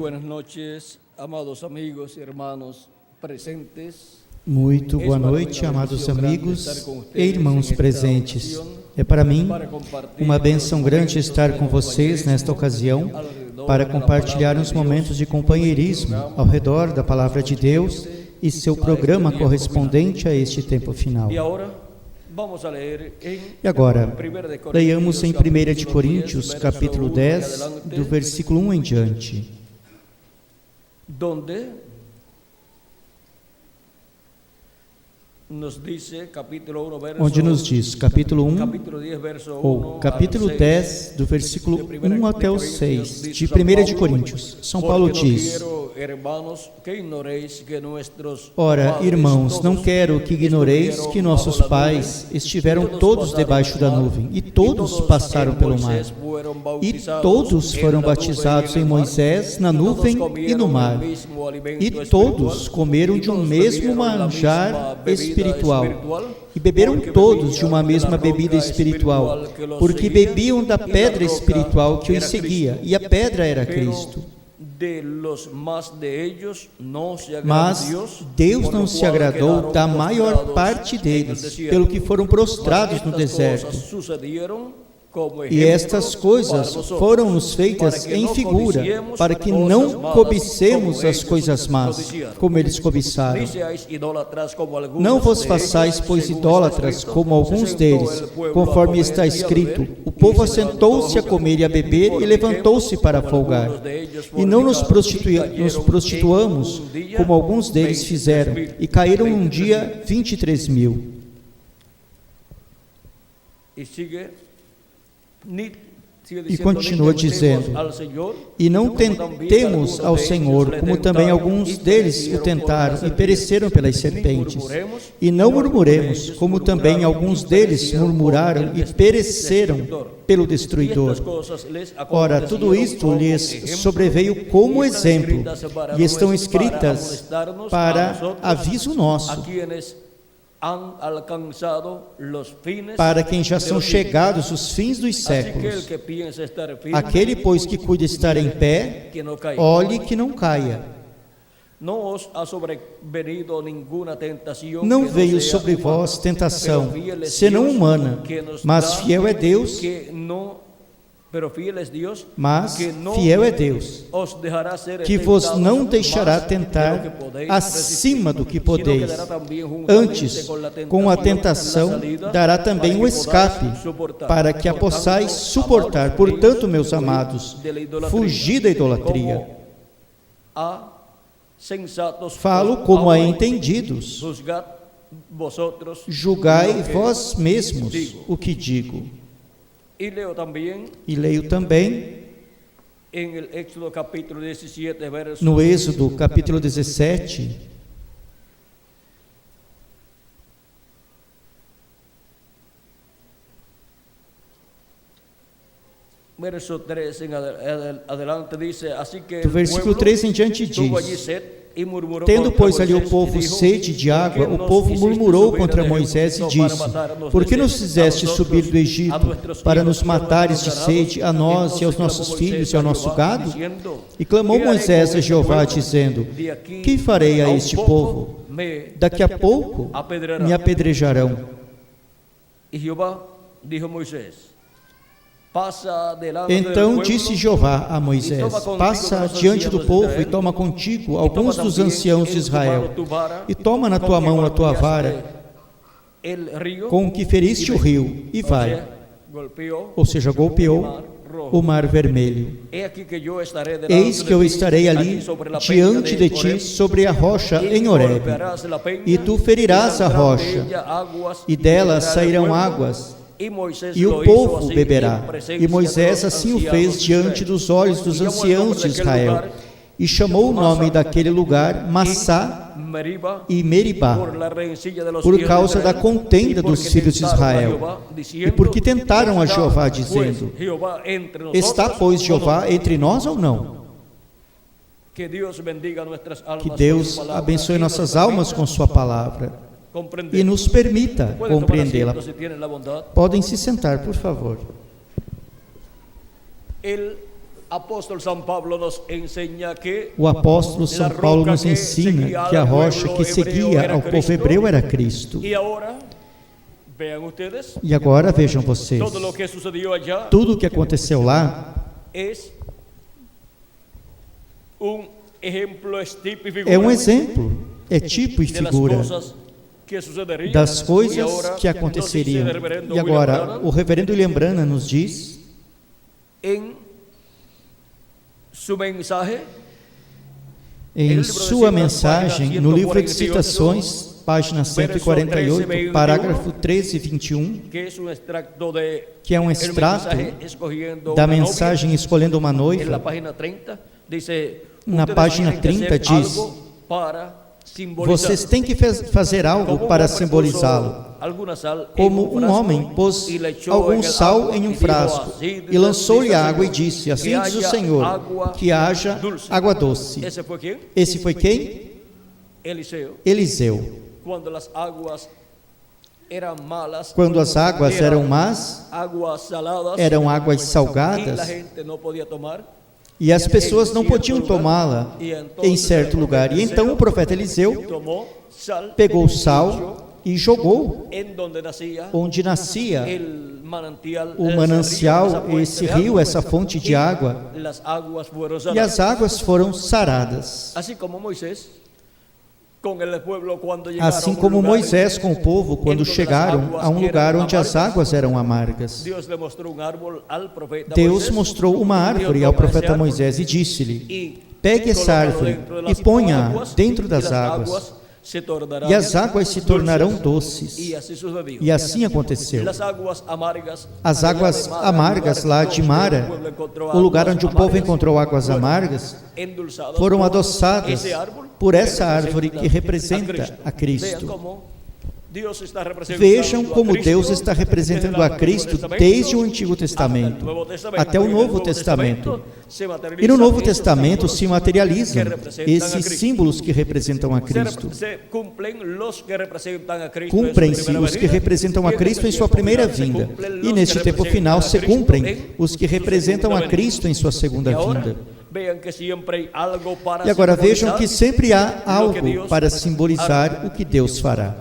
buenas noches, amados amigos e irmãos presentes. Muito boa noite, amados amigos e irmãos presentes. É para mim uma bênção grande estar com vocês nesta ocasião para compartilhar uns momentos de companheirismo ao redor da Palavra de Deus e seu programa correspondente a este tempo final. E agora, leiamos em 1 de Coríntios, capítulo 10, do versículo 1 em diante. Onde nos diz, capítulo 1, ou capítulo 10, do versículo 1 até o 6, de 1 de Coríntios. São Paulo diz: Ora, irmãos, não quero que ignoreis que nossos pais estiveram todos debaixo da nuvem, e todos passaram pelo mar, e todos foram batizados em Moisés, na nuvem e no mar, e todos comeram de um mesmo manjar espiritual, e beberam todos de uma mesma bebida espiritual, porque bebiam da pedra espiritual que os seguia, e a pedra era Cristo. Mas Deus não se agradou da maior parte deles, pelo que foram prostrados no deserto. E estas coisas foram-nos feitas em figura, para que não cobicemos as coisas más, como eles cobiçaram. Não vos façais, pois, idólatras, como alguns deles, conforme está escrito: o povo assentou-se a comer e a beber, e levantou-se para folgar. E não nos prostituamos, como alguns deles fizeram, e caíram um dia 23.000. E continua dizendo: e não tentemos ao Senhor, como também alguns deles o tentaram e pereceram pelas serpentes. E não murmuremos, como também alguns deles murmuraram e pereceram pelo destruidor. Ora, tudo isto lhes sobreveio como exemplo, e estão escritas para aviso nosso, para quem já são chegados os fins dos séculos. Aquele, pois, que cuida estar em pé, olhe que não caia. Não veio sobre vós tentação, senão humana, mas fiel é Deus, que vos não deixará tentar acima do que podeis. Antes, com a tentação, dará também o escape, para que a possais suportar. Portanto, meus amados, fugi da idolatria. Falo como a entendidos. Julgai vós mesmos o que digo. E leio também no Êxodo capítulo 17, do versículo 3 em diante diz: tendo, pois, ali o povo sede de água, o povo murmurou contra Moisés e disse: por que nos fizeste subir do Egito para nos matares de sede, a nós e aos nossos filhos e ao nosso gado? E clamou Moisés a Jeová, dizendo: que farei a este povo? Daqui a pouco me apedrejarão. E Jeová disse a Moisés: então disse Jeová a Moisés: passa diante do povo e toma contigo alguns dos anciãos de Israel, e toma na tua mão a tua vara com que feriste o rio, e vai. Ou seja, golpeou o mar vermelho. Eis que eu estarei ali diante de ti sobre a rocha em Horebe, e tu ferirás a rocha, e dela sairão águas, e o povo beberá. E Moisés assim o fez diante dos olhos dos anciãos de Israel, e chamou o nome daquele lugar Massá e Meribá, por causa da contenda dos filhos de Israel, e porque tentaram a Jeová, dizendo: está, pois, Jeová entre nós ou não? Que Deus abençoe nossas almas com sua palavra e nos permita compreendê-la. Podem se sentar, por favor. O apóstolo São Paulo nos ensina que a rocha que seguia ao povo hebreu era Cristo. E agora vejam vocês, tudo o que aconteceu lá é um exemplo, é tipo e figura das coisas que aconteceriam. E agora, o reverendo William Branham nos diz, em sua mensagem, no livro de Citações, página 148, parágrafo 13 e 21, que é um extrato da mensagem Escolhendo uma Noiva, na página 30 diz: vocês têm que fazer algo para simbolizá-lo. Como um homem pôs algum sal em um frasco e lançou-lhe água e disse: assim diz o Senhor, que haja água doce. Esse foi quem? Eliseu. Quando as águas eram más, eram águas salgadas, e as pessoas não podiam tomá-la em certo lugar. E então o profeta Eliseu pegou sal e jogou onde nascia o manancial, esse rio, essa fonte de água, e as águas foram saradas. Assim como Moisés com o povo, quando chegaram a um lugar onde as águas eram amargas, Deus mostrou uma árvore ao profeta Moisés e disse-lhe: pegue essa árvore e ponha dentro das águas, e as águas se tornarão doces. E assim aconteceu. As águas amargas lá de Mara, o lugar onde o povo encontrou águas amargas, foram adoçadas por essa árvore que representa a Cristo. Vejam como Deus está representando a Cristo desde o Antigo Testamento até o Novo Testamento. E no Novo Testamento se materializam esses símbolos que representam a Cristo. Cumprem-se os que representam a Cristo em sua primeira vinda. E neste tempo final se cumprem os que representam a Cristo em sua segunda vinda. E agora vejam que sempre há algo para simbolizar o que Deus fará.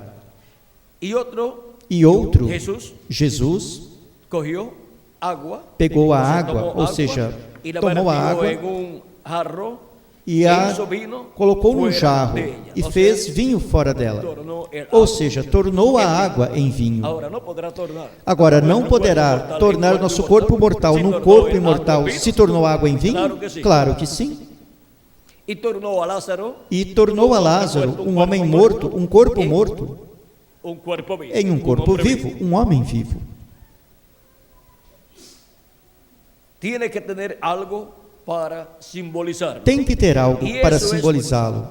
E outro, Jesus pegou a água, ou seja, tomou a água e a colocou num jarro e fez vinho fora dela, ou seja, tornou a água em vinho. Agora, não poderá tornar o nosso corpo mortal num corpo imortal se tornou água em vinho? Claro que sim. E tornou a Lázaro, um homem morto, um corpo morto, em um corpo vivo, um homem vivo. Tem que ter algo para simbolizá-lo.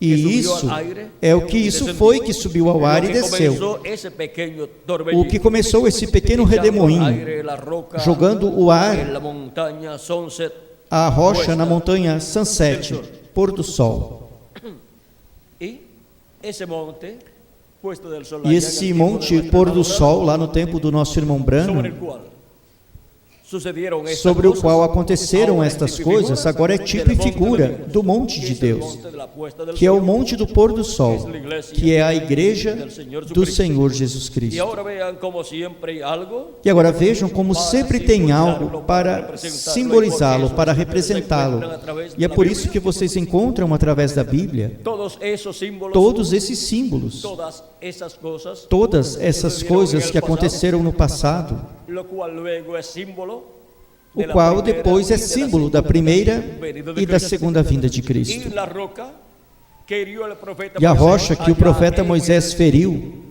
E isso é o que isso foi que subiu ao ar e desceu. O que começou esse pequeno redemoinho, jogando o ar, a rocha na montanha Sunset, pôr do sol. E esse monte pôr do sol, lá no tempo do nosso irmão Branham, sobre o qual aconteceram estas coisas, agora é tipo e figura do monte de Deus, que é o monte do pôr do sol, que é a igreja do Senhor Jesus Cristo. E agora vejam como sempre tem algo para simbolizá-lo, para representá-lo. E é por isso que vocês encontram através da Bíblia todos esses símbolos, todas essas coisas que aconteceram no passado, o qual depois é símbolo da primeira e da segunda vinda de Cristo. E a rocha que o profeta Moisés feriu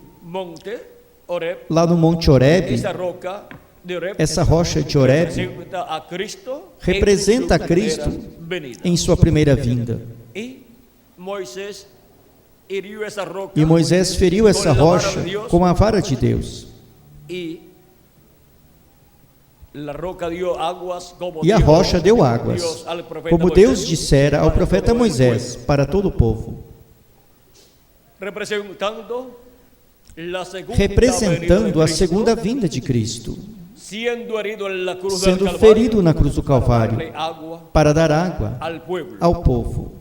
lá no Monte Horebe, essa rocha de Horebe representa a Cristo em sua primeira vinda. E Moisés feriu essa rocha com a vara de Deus. E a rocha deu águas, como Deus dissera ao profeta Moisés, para todo o povo, representando a segunda vinda de Cristo, sendo ferido na cruz do Calvário, para dar água ao povo.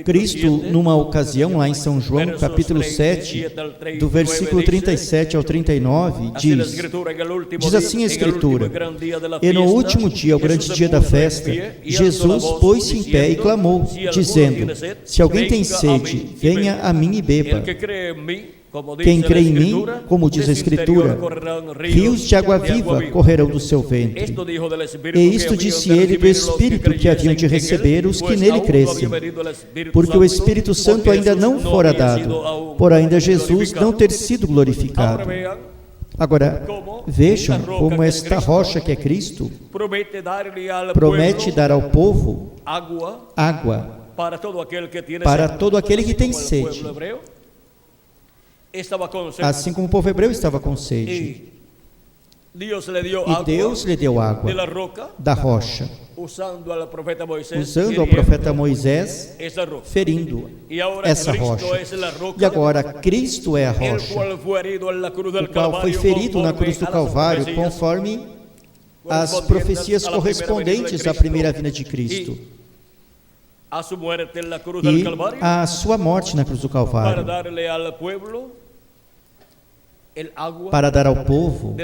Cristo, numa ocasião, lá em São João, capítulo 7, do versículo 37 ao 39, diz assim a Escritura: E no último dia, o grande dia da festa, Jesus pôs-se em pé e clamou, dizendo: Se alguém tem sede, venha a mim e beba. Quem crê em mim, como diz a Escritura, rios de água viva correrão do seu ventre. E isto disse ele do Espírito que haviam de receber os que nele crescem, porque o Espírito Santo ainda não fora dado, por ainda Jesus não ter sido glorificado. Agora, vejam como esta rocha que é Cristo promete dar ao povo água para todo aquele que tem sede. Assim como o povo hebreu estava com sede. E Deus lhe deu água da rocha, usando ao profeta Moisés, ferindo essa rocha. E agora Cristo é a rocha, o qual foi ferido na cruz do Calvário, conforme as profecias correspondentes à primeira vinda de Cristo e a sua morte na cruz do Calvário, para dar ao povo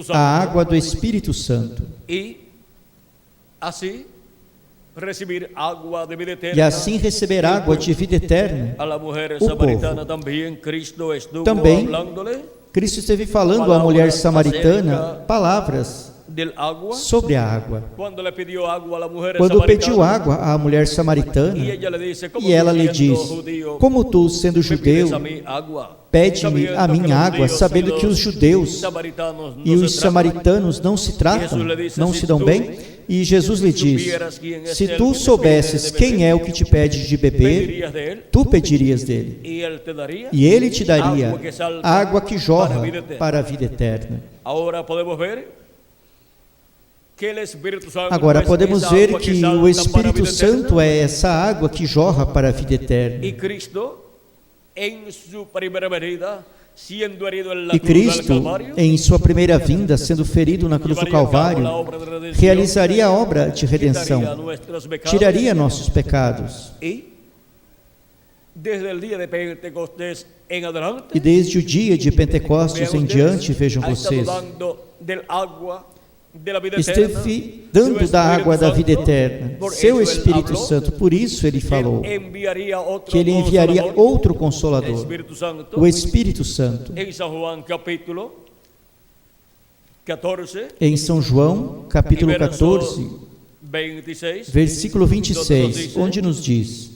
a água do Espírito Santo e assim receber água de vida eterna. O povo também, Cristo esteve falando à mulher samaritana palavras sobre a água. Quando pediu água à mulher samaritana, e ela lhe disse: Como tu, sendo judeu, pede-me a mim água, sabendo que os judeus e os samaritanos não se tratam, não se dão bem? E Jesus lhe disse: Se tu soubesses quem é o que te pede de beber, tu pedirias dele, e ele te daria água que jorra para a vida eterna. Agora podemos ver que o Espírito Santo é essa água que jorra para a vida eterna. E Cristo, em sua primeira vinda, sendo ferido na cruz do Calvário, realizaria a obra de redenção, tiraria nossos pecados. E desde o dia de Pentecostes em diante, vejam vocês, esteve dando da água da vida eterna, seu Espírito Santo. Por isso ele falou que ele enviaria outro Consolador, o Espírito Santo. Em São João, capítulo 14, versículo 26, onde nos diz: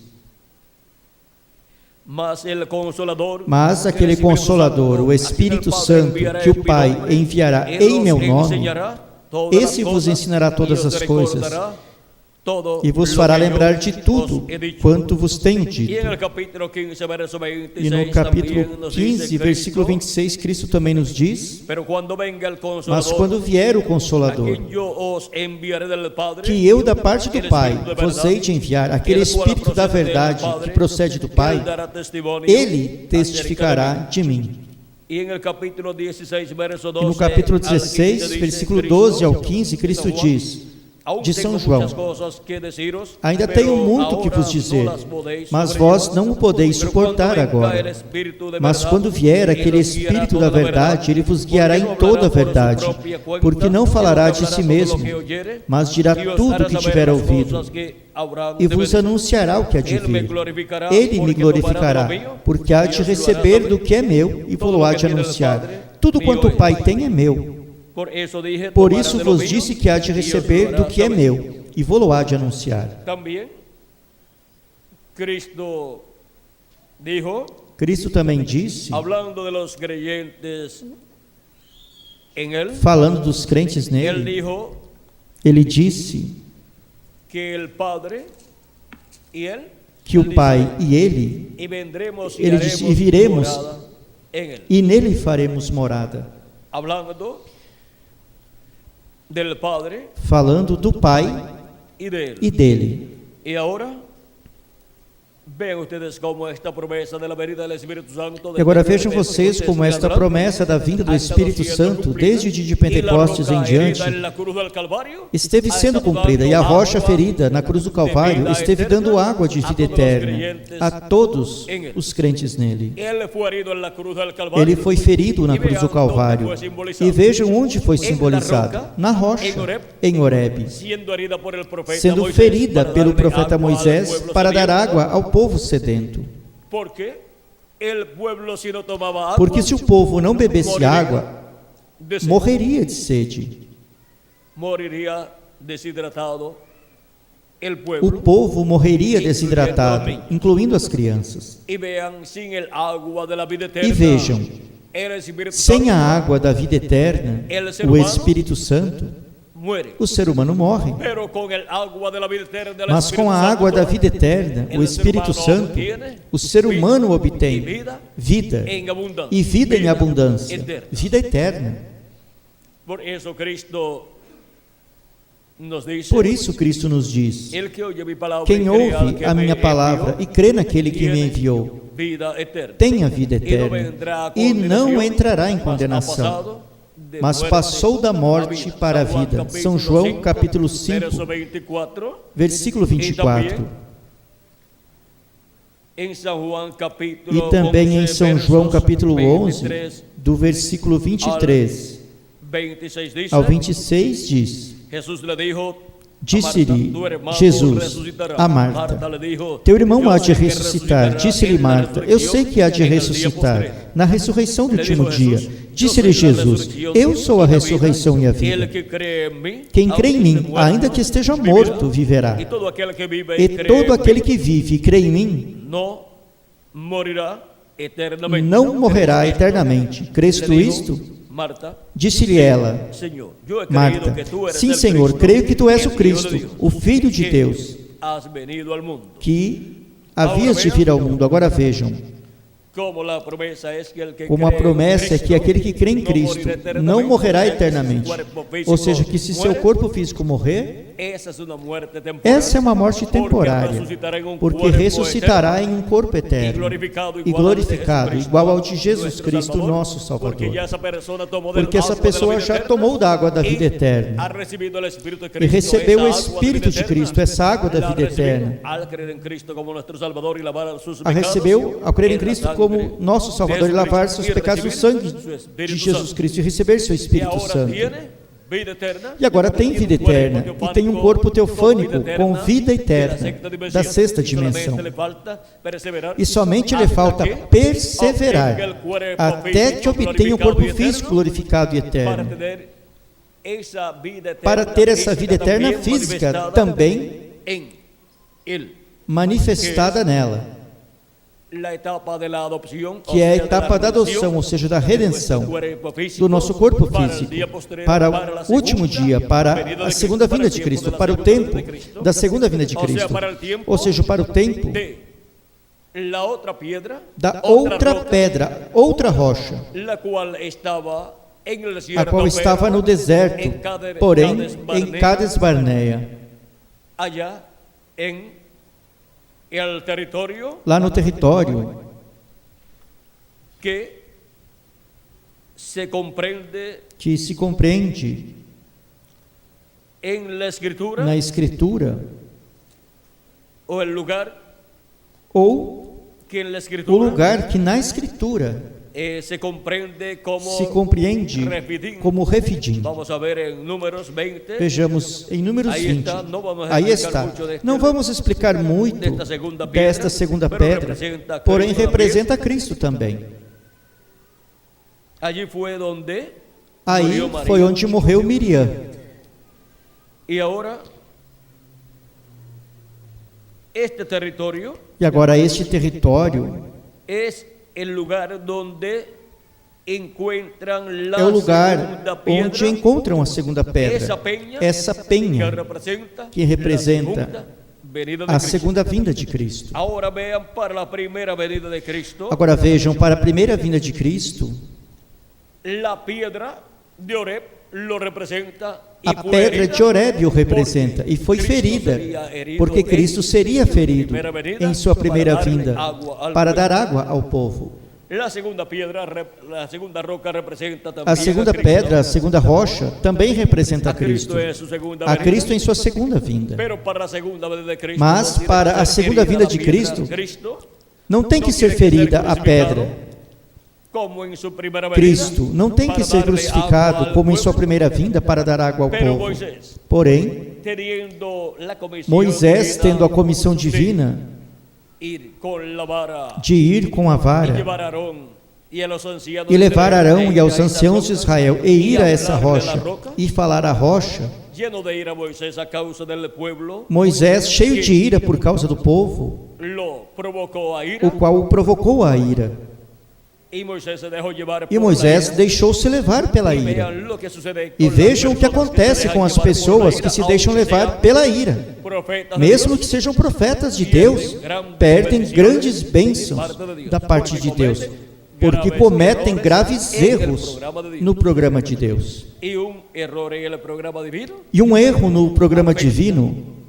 Mas aquele Consolador, o Espírito Santo, que o Pai enviará em meu nome, esse vos ensinará todas as coisas e vos fará lembrar de tudo quanto vos tenho dito. E no capítulo 15, versículo 26, Cristo também nos diz: Mas quando vier o Consolador, que eu da parte do Pai vos hei de enviar, aquele Espírito da verdade que procede do Pai, ele testificará de mim. E no capítulo 16, versículo 12 ao 15, Cristo diz, de São João: Ainda tenho muito que vos dizer, mas vós não o podeis suportar agora. Mas quando vier aquele Espírito da verdade, ele vos guiará em toda a verdade, porque não falará de si mesmo, mas dirá tudo o que tiver ouvido, e vos anunciará o que há de vir. Ele me glorificará, porque há de receber do que é meu e vou-lo há de anunciar. Tudo quanto o Pai tem é meu. Por isso vos disse que há de receber do que é meu e vou-lo há de anunciar. Cristo também disse, falando dos crentes nele, ele disse que o Pai e ele disse, e viremos e nele faremos morada. Falando do Pai e dele. E agora vejam vocês como esta promessa da vinda do Espírito Santo, desde o dia de Pentecostes em diante, esteve sendo cumprida, e a rocha ferida na cruz do Calvário esteve dando água de vida eterna a todos os crentes nele. Ele foi ferido na cruz do Calvário, e vejam onde foi simbolizado: na rocha, em Horebe, sendo ferida pelo profeta Moisés para dar água ao povo sedento. Porque se o povo não bebesse água, morreria de sede. O povo morreria desidratado, incluindo as crianças. E vejam, sem a água da vida eterna, o Espírito Santo, o ser humano morre. Mas com a água da vida eterna, o Espírito Santo, o ser humano obtém vida, e vida em abundância, vida eterna. Por isso Cristo nos diz: quem ouve a minha palavra e crê naquele que me enviou, tem a vida eterna, e não entrará em condenação, mas passou da morte para a vida. São João capítulo 5, versículo 24. E também em São João capítulo 11, do versículo 23 ao 26 diz: disse-lhe Jesus a Marta: teu irmão há de ressuscitar. Disse-lhe Marta: eu sei que há de ressuscitar na ressurreição do último dia. Disse-lhe Jesus: eu sou a ressurreição e a vida. Quem crê em mim, ainda que esteja morto, viverá. E todo aquele que vive e crê em mim não morrerá eternamente. Crês tu isto? Disse-lhe ela: Marta, sim, Senhor, creio que tu és o Cristo, o Filho de Deus, que havias de vir ao mundo. Agora vejam como a promessa é que aquele que crê em Cristo não morrerá eternamente. Ou seja, que se seu corpo físico morrer, essa é uma morte temporária, porque ressuscitará em um corpo eterno e glorificado, igual ao de Jesus Cristo, nosso Salvador. Porque essa pessoa já tomou da água da vida eterna e recebeu o Espírito de Cristo, essa água da vida eterna. A recebeu ao crer em Cristo como nosso Salvador e lavar seus pecados no sangue de Jesus Cristo e receber seu Espírito Santo. E agora tem vida eterna e tem um corpo teofânico com vida eterna da sexta dimensão. E somente lhe falta perseverar até que obtenha um corpo físico glorificado e eterno. Para ter essa vida eterna física também manifestada nela, que é a etapa da adoção, ou seja, da redenção do nosso corpo físico para o último dia, para a segunda vinda de Cristo, para o tempo da segunda vinda de Cristo, ou seja, para o tempo da outra pedra, outra rocha, a qual estava no deserto, porém em Cades Barneia, lá no território que se compreende na Escritura, ou o lugar que na Escritura se compreende como Refidim. Vejamos em Números 20. Aí está. Não vamos explicar muito desta segunda pedra, porém representa Cristo também. Aí foi onde morreu Miriam. E agora este território é o lugar onde encontram a segunda pedra, essa penha que representa a segunda vinda de Cristo. Agora vejam, para a primeira vinda de Cristo, A pedra de Horebe o representa e foi ferida, porque Cristo seria ferido em sua primeira vinda para dar água ao povo. A segunda pedra, a segunda rocha, também representa Cristo. A Cristo em sua segunda vinda. Mas para a segunda vinda de Cristo, não tem que ser ferida a pedra. Cristo não tem que ser crucificado como em sua primeira vinda para dar água ao povo. Porém, Moisés, tendo a comissão divina de ir com a vara e levar Arão e aos anciãos de Israel e ir a essa rocha e falar à rocha, Moisés, cheio de ira por causa do povo, o qual o provocou a ira. E Moisés deixou-se levar pela ira. E vejam o que acontece com as pessoas que se deixam levar pela ira. Mesmo que sejam profetas de Deus, perdem grandes bênçãos da parte de Deus, porque cometem graves erros no programa de Deus. E um erro no programa divino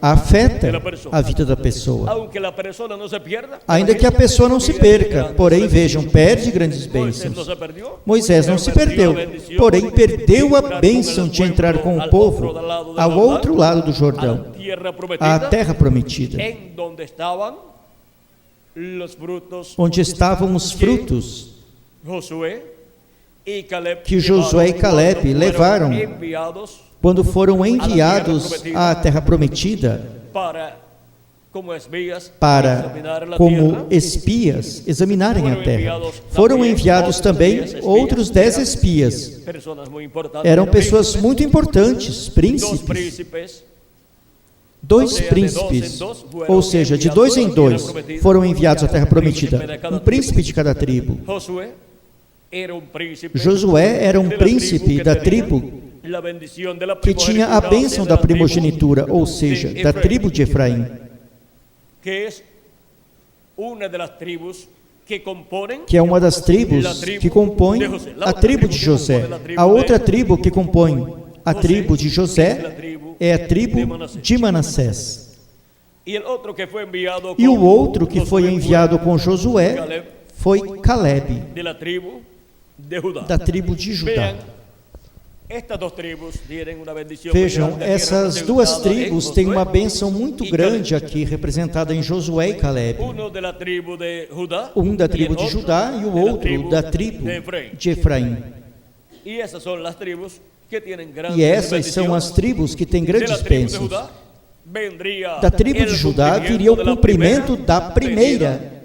afeta a vida da pessoa. Ainda que a pessoa não se perca, porém, vejam, perde grandes bênçãos. Moisés não se perdeu, porém perdeu a bênção de entrar com o povo ao outro lado do Jordão, à terra prometida, onde estavam os frutos que Josué e Caleb levaram quando foram enviados à terra prometida para, como espias, examinarem a terra. Foram enviados também outros 10 espias. Eram pessoas muito importantes, príncipes. 2 príncipes, ou seja, de 2 em 2, foram enviados à terra prometida. Um príncipe de cada tribo. Josué era um príncipe da tribo que tinha a bênção da primogenitura, ou seja, da tribo de Efraim, que é uma das tribos que compõe a tribo de José. A outra tribo que compõe a tribo de José é a tribo de Manassés. E o outro que foi enviado com Josué foi Caleb, da tribo de Judá. Vejam, essas 2 tribos têm uma bênção muito grande aqui, representada em Josué e Caleb. Um da tribo de Judá e o outro da tribo de Efraim. E essas são as tribos que têm grandes bênçãos. Da tribo de Judá viria o cumprimento da primeira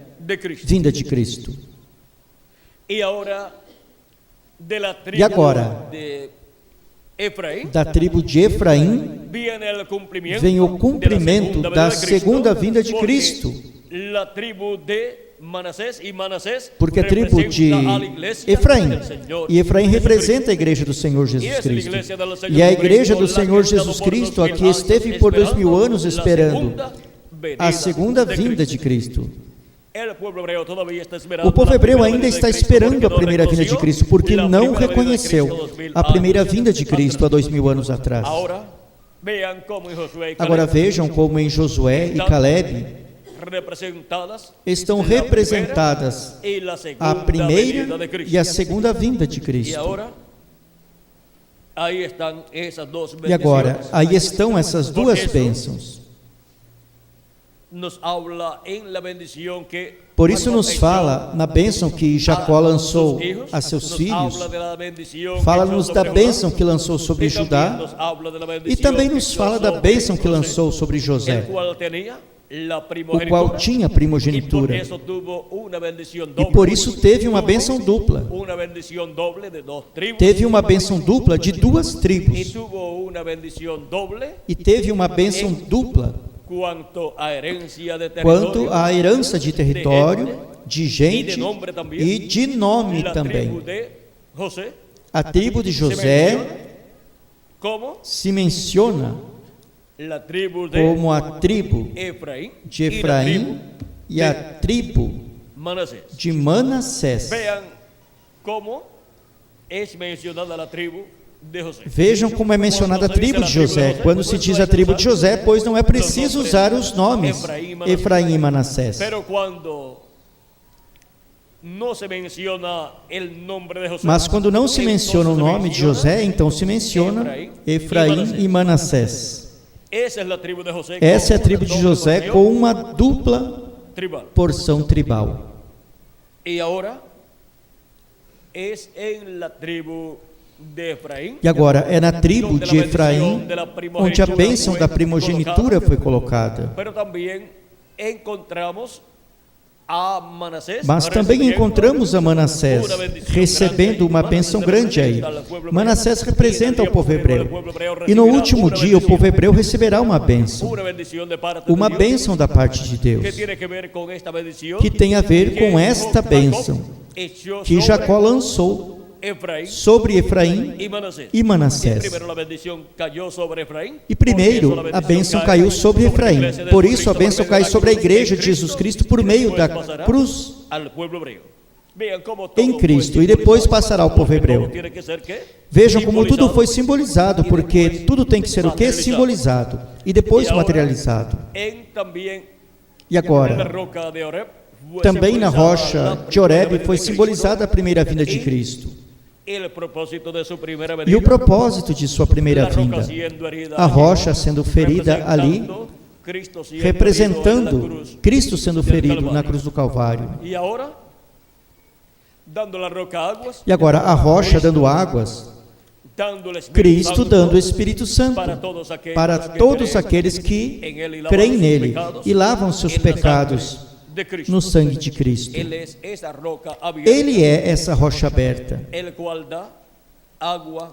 vinda de Cristo. E agora, da tribo de Efraim vem o cumprimento da segunda vinda de Cristo, porque a tribo de Efraim, e Efraim representa a igreja do Senhor Jesus Cristo, e a igreja do Senhor Jesus Cristo aqui esteve por 2000 anos esperando a segunda vinda de Cristo. O povo hebreu ainda está esperando a primeira vinda de Cristo, porque não reconheceu a primeira vinda de Cristo há 2000 anos atrás. Agora vejam como em Josué e Caleb estão representadas a primeira e a segunda vinda de Cristo. E agora, aí estão essas 2 bênçãos. Por isso nos fala na bênção que Jacó lançou a seus filhos, fala-nos da bênção que lançou sobre Judá, e também nos fala da bênção que lançou sobre José, o qual tinha primogenitura, e por isso teve uma bênção dupla. Teve uma bênção dupla de 2 tribos, e teve uma bênção dupla quanto à herança de território, de gente e de nome também. A tribo de José se menciona como a tribo de Efraim e a tribo de Manassés. Vejam como é mencionada a tribo de José. Quando se diz a tribo de José, pois não é preciso usar os nomes Efraim e Manassés. Mas quando não se menciona o nome de José, então se menciona Efraim e Manassés. Essa é a tribo de José com uma dupla porção tribal. E agora é na tribo de Efraim onde a bênção da primogenitura foi colocada. Mas também encontramos a Manassés recebendo uma bênção grande aí. Manassés representa o povo hebreu. E no último dia o povo hebreu receberá uma bênção. Uma bênção da parte de Deus. Que tem a ver com esta bênção que Jacó lançou sobre Efraim e Manassés. E primeiro a bênção caiu sobre Efraim. Por isso a bênção cai sobre a igreja de Jesus Cristo por meio da cruz em Cristo, e depois passará ao povo hebreu. Vejam como tudo foi simbolizado, porque tudo tem que ser o quê? Simbolizado e depois materializado. E agora, também na rocha de Horebe foi simbolizada a primeira vinda de Cristo. E o propósito de sua primeira vinda, a rocha sendo ferida ali, representando Cristo sendo ferido na cruz do Calvário. E agora a rocha dando águas, Cristo dando o Espírito Santo para todos aqueles que creem nele e lavam seus pecados no sangue de Cristo. Ele é essa rocha aberta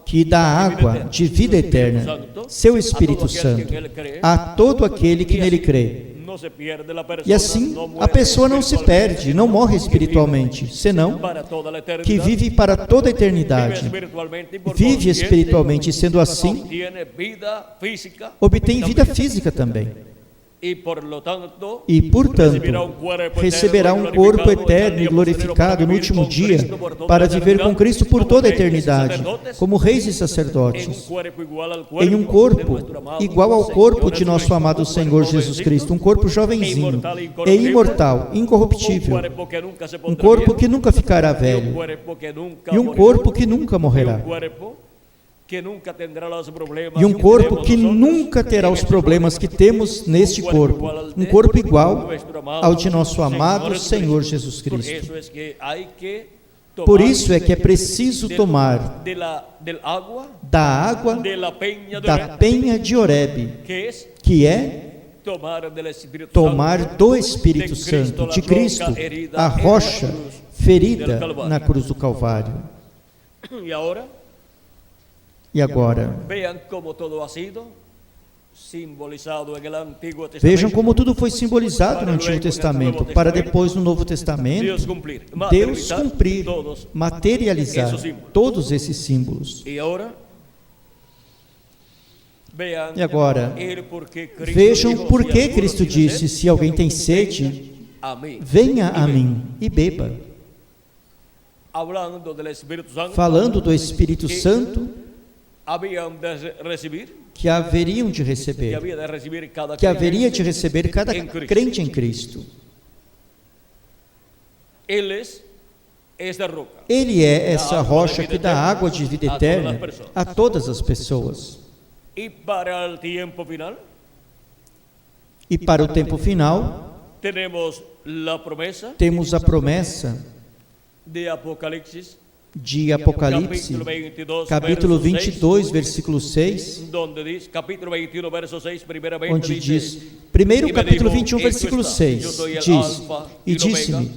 que dá água de vida eterna, seu Espírito Santo, a todo aquele que nele crê. E assim a pessoa não se perde, não morre espiritualmente, senão que vive para toda a eternidade. Vive espiritualmente, e sendo assim, obtém vida física também. E, portanto, receberá um corpo eterno e glorificado no último dia para viver com Cristo por toda a eternidade, como reis e sacerdotes, em um corpo igual ao corpo de nosso amado Senhor Jesus Cristo, um corpo jovenzinho e imortal, incorruptível, um corpo que nunca ficará velho e um corpo que nunca morrerá. E um corpo que nunca terá os problemas que temos neste corpo. Um corpo igual ao de nosso amado Senhor Jesus Cristo. Por isso é que é preciso tomar da água da penha de Horebe, que é tomar do Espírito Santo, de Cristo, a rocha ferida na cruz do Calvário. E agora, vejam como tudo foi simbolizado no Antigo Testamento, para depois no Novo Testamento, Deus cumprir, materializar todos esses símbolos. E agora, vejam por que Cristo disse: se alguém tem sede, venha a mim e beba. Falando do Espírito Santo, que haveriam de receber, que haveria de receber cada crente em Cristo. Ele é essa rocha que dá água de vida eterna a todas as pessoas. E para o tempo final, temos a promessa de Apocalipse, capítulo 22, versículo 6, onde diz, primeiro capítulo 21, versículo 6, diz, e disse-me,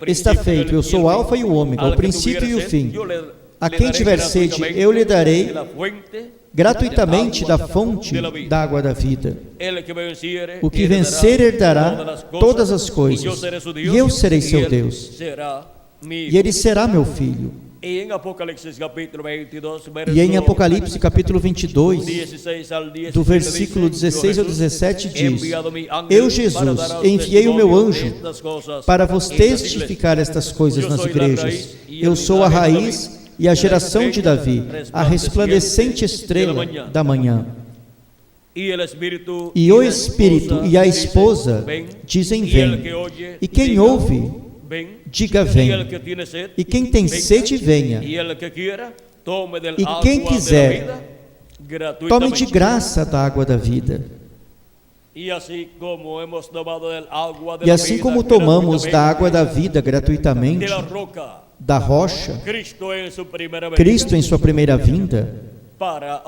está feito, eu sou o alfa e o ômega, o princípio e o fim. A quem tiver sede, eu lhe darei gratuitamente da fonte da água da vida. O que vencer herdará todas as coisas, e eu serei seu Deus, e ele será meu filho. E em Apocalipse capítulo 22, do versículo 16 ao 17 diz, eu, Jesus, enviei o meu anjo para vos testificar estas coisas nas igrejas. Eu sou a raiz e a geração de Davi, a resplandecente estrela da manhã. E o Espírito e a esposa dizem: vem. E quem ouve, diga: vem. E quem tem sede, venha. E quem quiser, tome de graça da água da vida. E assim como tomamos da água da vida gratuitamente, da rocha, Cristo em sua primeira vinda, para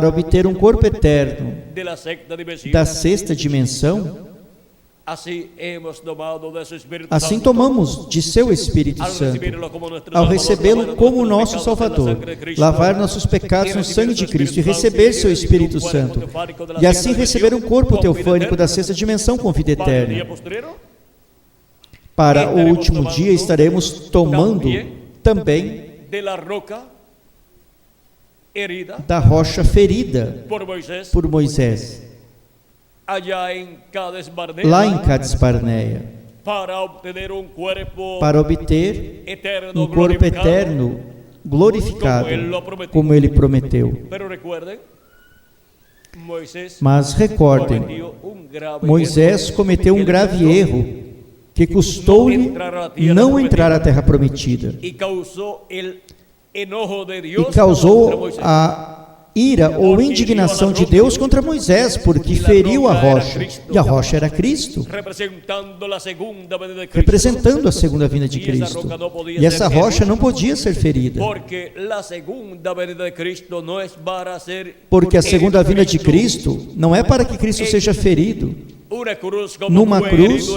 obter um corpo eterno da sexta dimensão, assim tomamos de seu Espírito Santo, ao recebê-lo como nosso Salvador, lavar nossos pecados no sangue de Cristo e receber seu Espírito Santo, e assim receber um corpo teofânico da sexta dimensão com vida eterna. Para o último dia estaremos tomando também da rocha ferida por Moisés, lá em Cades Barneia, para obter um corpo eterno glorificado, como ele prometeu. Mas recordem, Moisés cometeu um grave erro que custou-lhe não entrar à terra prometida e causou a ira ou indignação de Deus contra Moisés, porque feriu a rocha, e a rocha era Cristo, representando a segunda vinda de Cristo, e essa rocha não podia ser ferida, porque a segunda vinda de Cristo não é para que Cristo seja ferido numa cruz,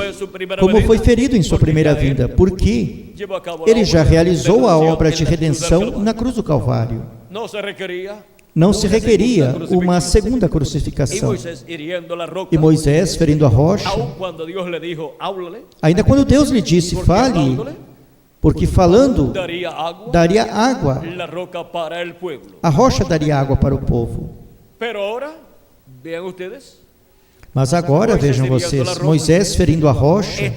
como foi ferido em sua primeira vinda, porque ele já realizou a obra de redenção na cruz do Calvário. Não se requeria uma segunda crucificação. E Moisés, ferindo a rocha, ainda quando Deus lhe disse: fale, porque falando daria água, a rocha daria água para o povo. Mas agora, vejam vocês, Moisés ferindo a rocha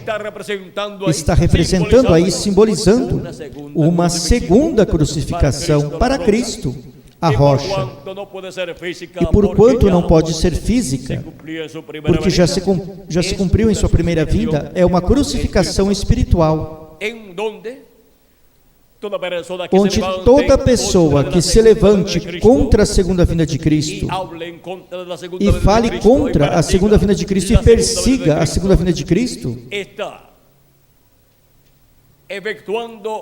está representando aí, simbolizando uma segunda crucificação para Cristo, a rocha. E por quanto não pode ser física, porque já se cumpriu em sua primeira vinda, é uma crucificação espiritual, onde toda pessoa que se levante contra a segunda vinda de Cristo e fale contra a segunda vinda de Cristo e persiga a segunda vinda de Cristo,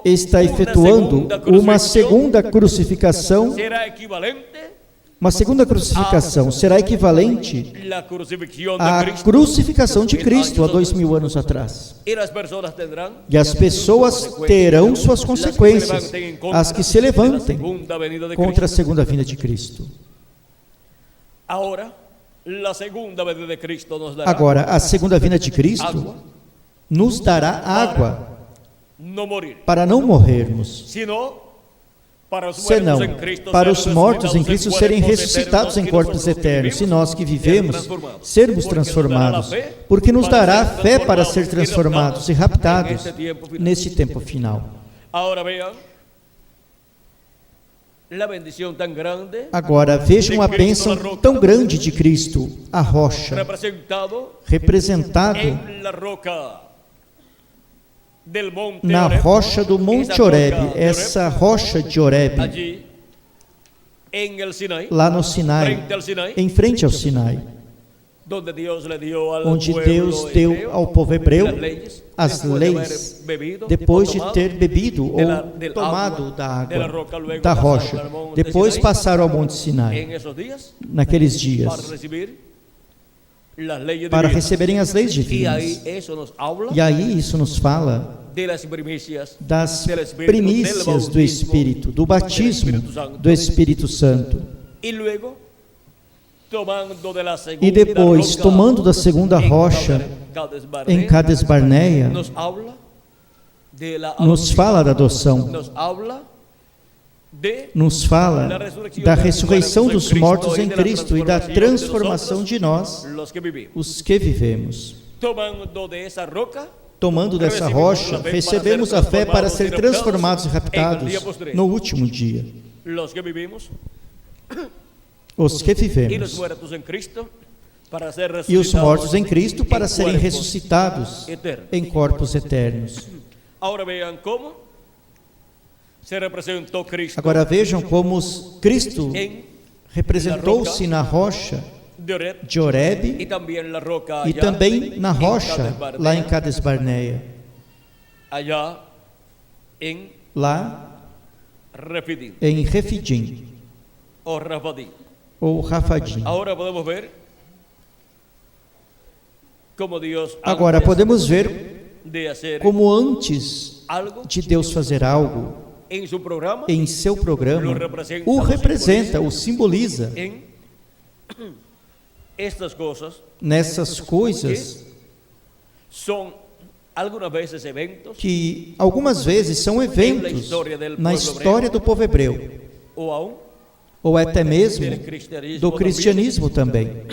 está efetuando uma segunda crucificação. Uma segunda crucificação será equivalente à crucificação de Cristo há 2000 anos atrás. E as pessoas terão suas consequências, as que se levantem contra a segunda vinda de Cristo. Agora, a segunda vinda de Cristo nos dará água para não morrermos, senão para os mortos em Cristo serem ressuscitados em corpos eternos, se nós que vivemos sermos transformados, porque nos dará fé para ser transformados e raptados neste tempo final. Agora vejam a bênção tão grande de Cristo, a rocha, representado na rocha do Monte Horebe, essa rocha de Horebe, lá no Sinai, em frente ao Sinai, onde Deus deu ao povo hebreu as leis, depois de ter bebido ou tomado da água, da rocha. Depois passaram ao Monte Sinai, naqueles dias, para receberem as leis divinas. E aí isso nos fala das primícias do Espírito, do batismo do Espírito Santo. E depois, tomando da segunda rocha em Cades Barneia, nos fala da adoção, nos fala da ressurreição dos mortos em Cristo e da transformação de nós, os que vivemos. tomando dessa rocha, recebemos a fé para ser transformados e raptados no último dia. Os que vivemos e os mortos em Cristo para serem ressuscitados em corpos eternos. Agora vejam como Cristo representou-se na rocha de Horebe e também na rocha lá em Cades Barneia, lá em Refidim ou Rafadim. Agora podemos ver como antes de Deus fazer algo em seu programa, o representa, o simboliza nessas coisas que algumas vezes são eventos na história do povo hebreu, ou até mesmo do cristianismo também,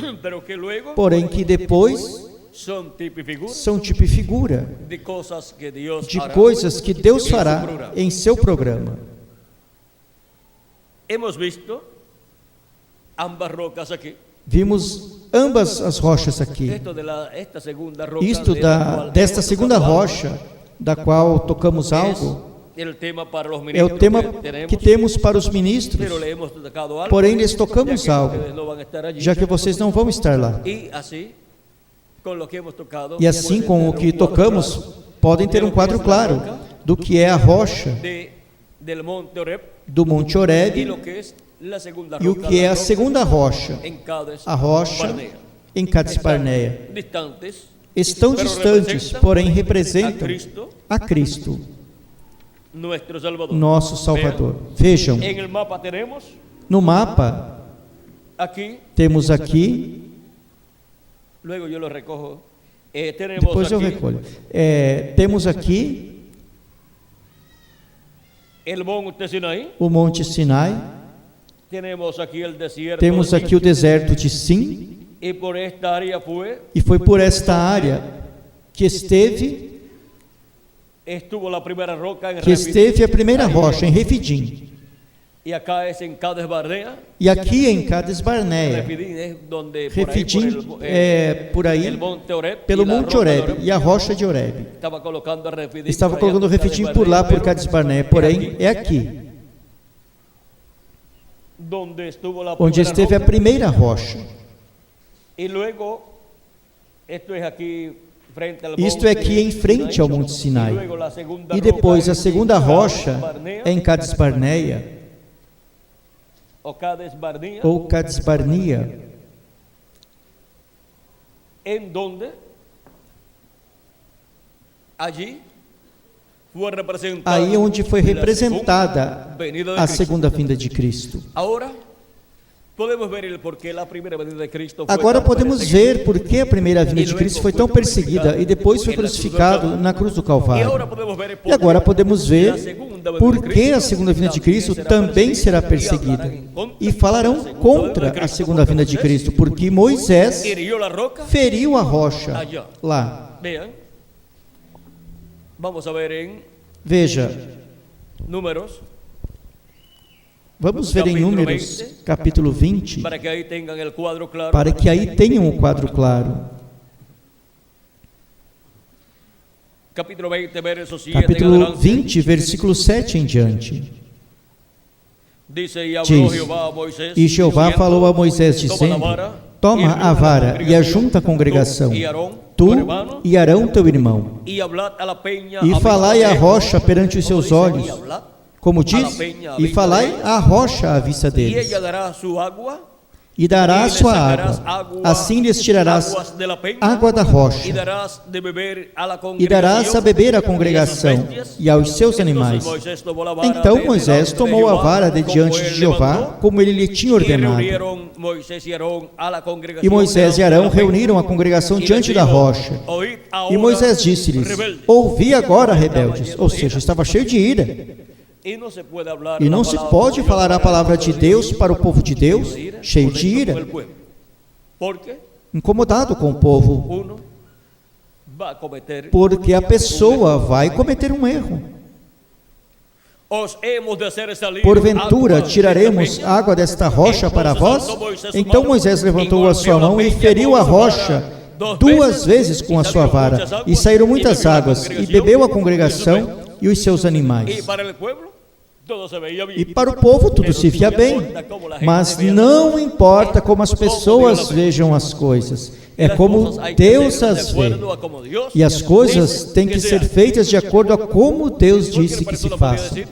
porém que depois são tipo e figura de coisas que Deus fará em seu programa. Vimos ambas as rochas aqui. Isto desta segunda rocha, da qual tocamos algo, é o tema que temos para os ministros, porém lhes tocamos algo, já que vocês não vão estar lá. E assim, com o que tocamos, podem ter um quadro claro do que é a rocha do Monte Horebe e o que é a segunda rocha, a rocha em Cades Barneia. Estão distantes, porém representam a Cristo, nosso Salvador. Vejam, no mapa, temos aqui, depois eu recolho. Temos aqui o Monte Sinai, temos aqui o deserto de Sim, e foi por esta área que esteve a primeira rocha em Refidim. E aqui em Cades Barneia, Refidim é por aí, pelo Monte Horebe e a rocha de Horebe. Estava colocando Refidim por lá, por Cades Barneia, porém é aqui onde esteve a primeira rocha. Isto é aqui em frente ao Monte Sinai. E depois a segunda rocha é em Cades Barneia, ou Cades Barnea, aí onde foi representada a segunda vinda de Cristo. Agora podemos ver por que a primeira vinda de Cristo foi tão perseguida e depois foi crucificado na cruz do Calvário. E agora podemos ver por que a segunda vinda de Cristo também será perseguida. E falarão contra a segunda vinda de Cristo, porque Moisés feriu a rocha lá. Veja, vamos ver em Números, capítulo 20, para que aí tenham o quadro claro. Capítulo 20, versículo 7 em diante. Diz, e Jeová falou a Moisés, dizendo: toma a vara e ajunta a congregação, tu e Arão teu irmão, e falai à rocha perante os seus olhos, como diz, e falai à rocha à vista deles, e dará a sua água, assim lhes tirarás água da rocha, e darás a beber à congregação e aos seus animais. Então Moisés tomou a vara de diante de Jeová, como ele lhe tinha ordenado. E Moisés e Arão reuniram a congregação diante da rocha. E Moisés disse-lhes: ouvi agora, rebeldes, ou seja, estava cheio de ira. E não se pode falar a palavra de Deus para o povo de Deus cheio de ira, incomodado com o povo. porque a pessoa vai cometer um erro. Porventura tiraremos água desta rocha para vós? Então Moisés levantou a sua mão e feriu a rocha 2 vezes com a sua vara, e saíram muitas águas, e bebeu a congregação e os seus animais. E para o povo tudo se via bem, mas não importa como as pessoas vejam as coisas, é como Deus as vê. E as coisas têm que ser feitas de acordo a como Deus disse que se faça.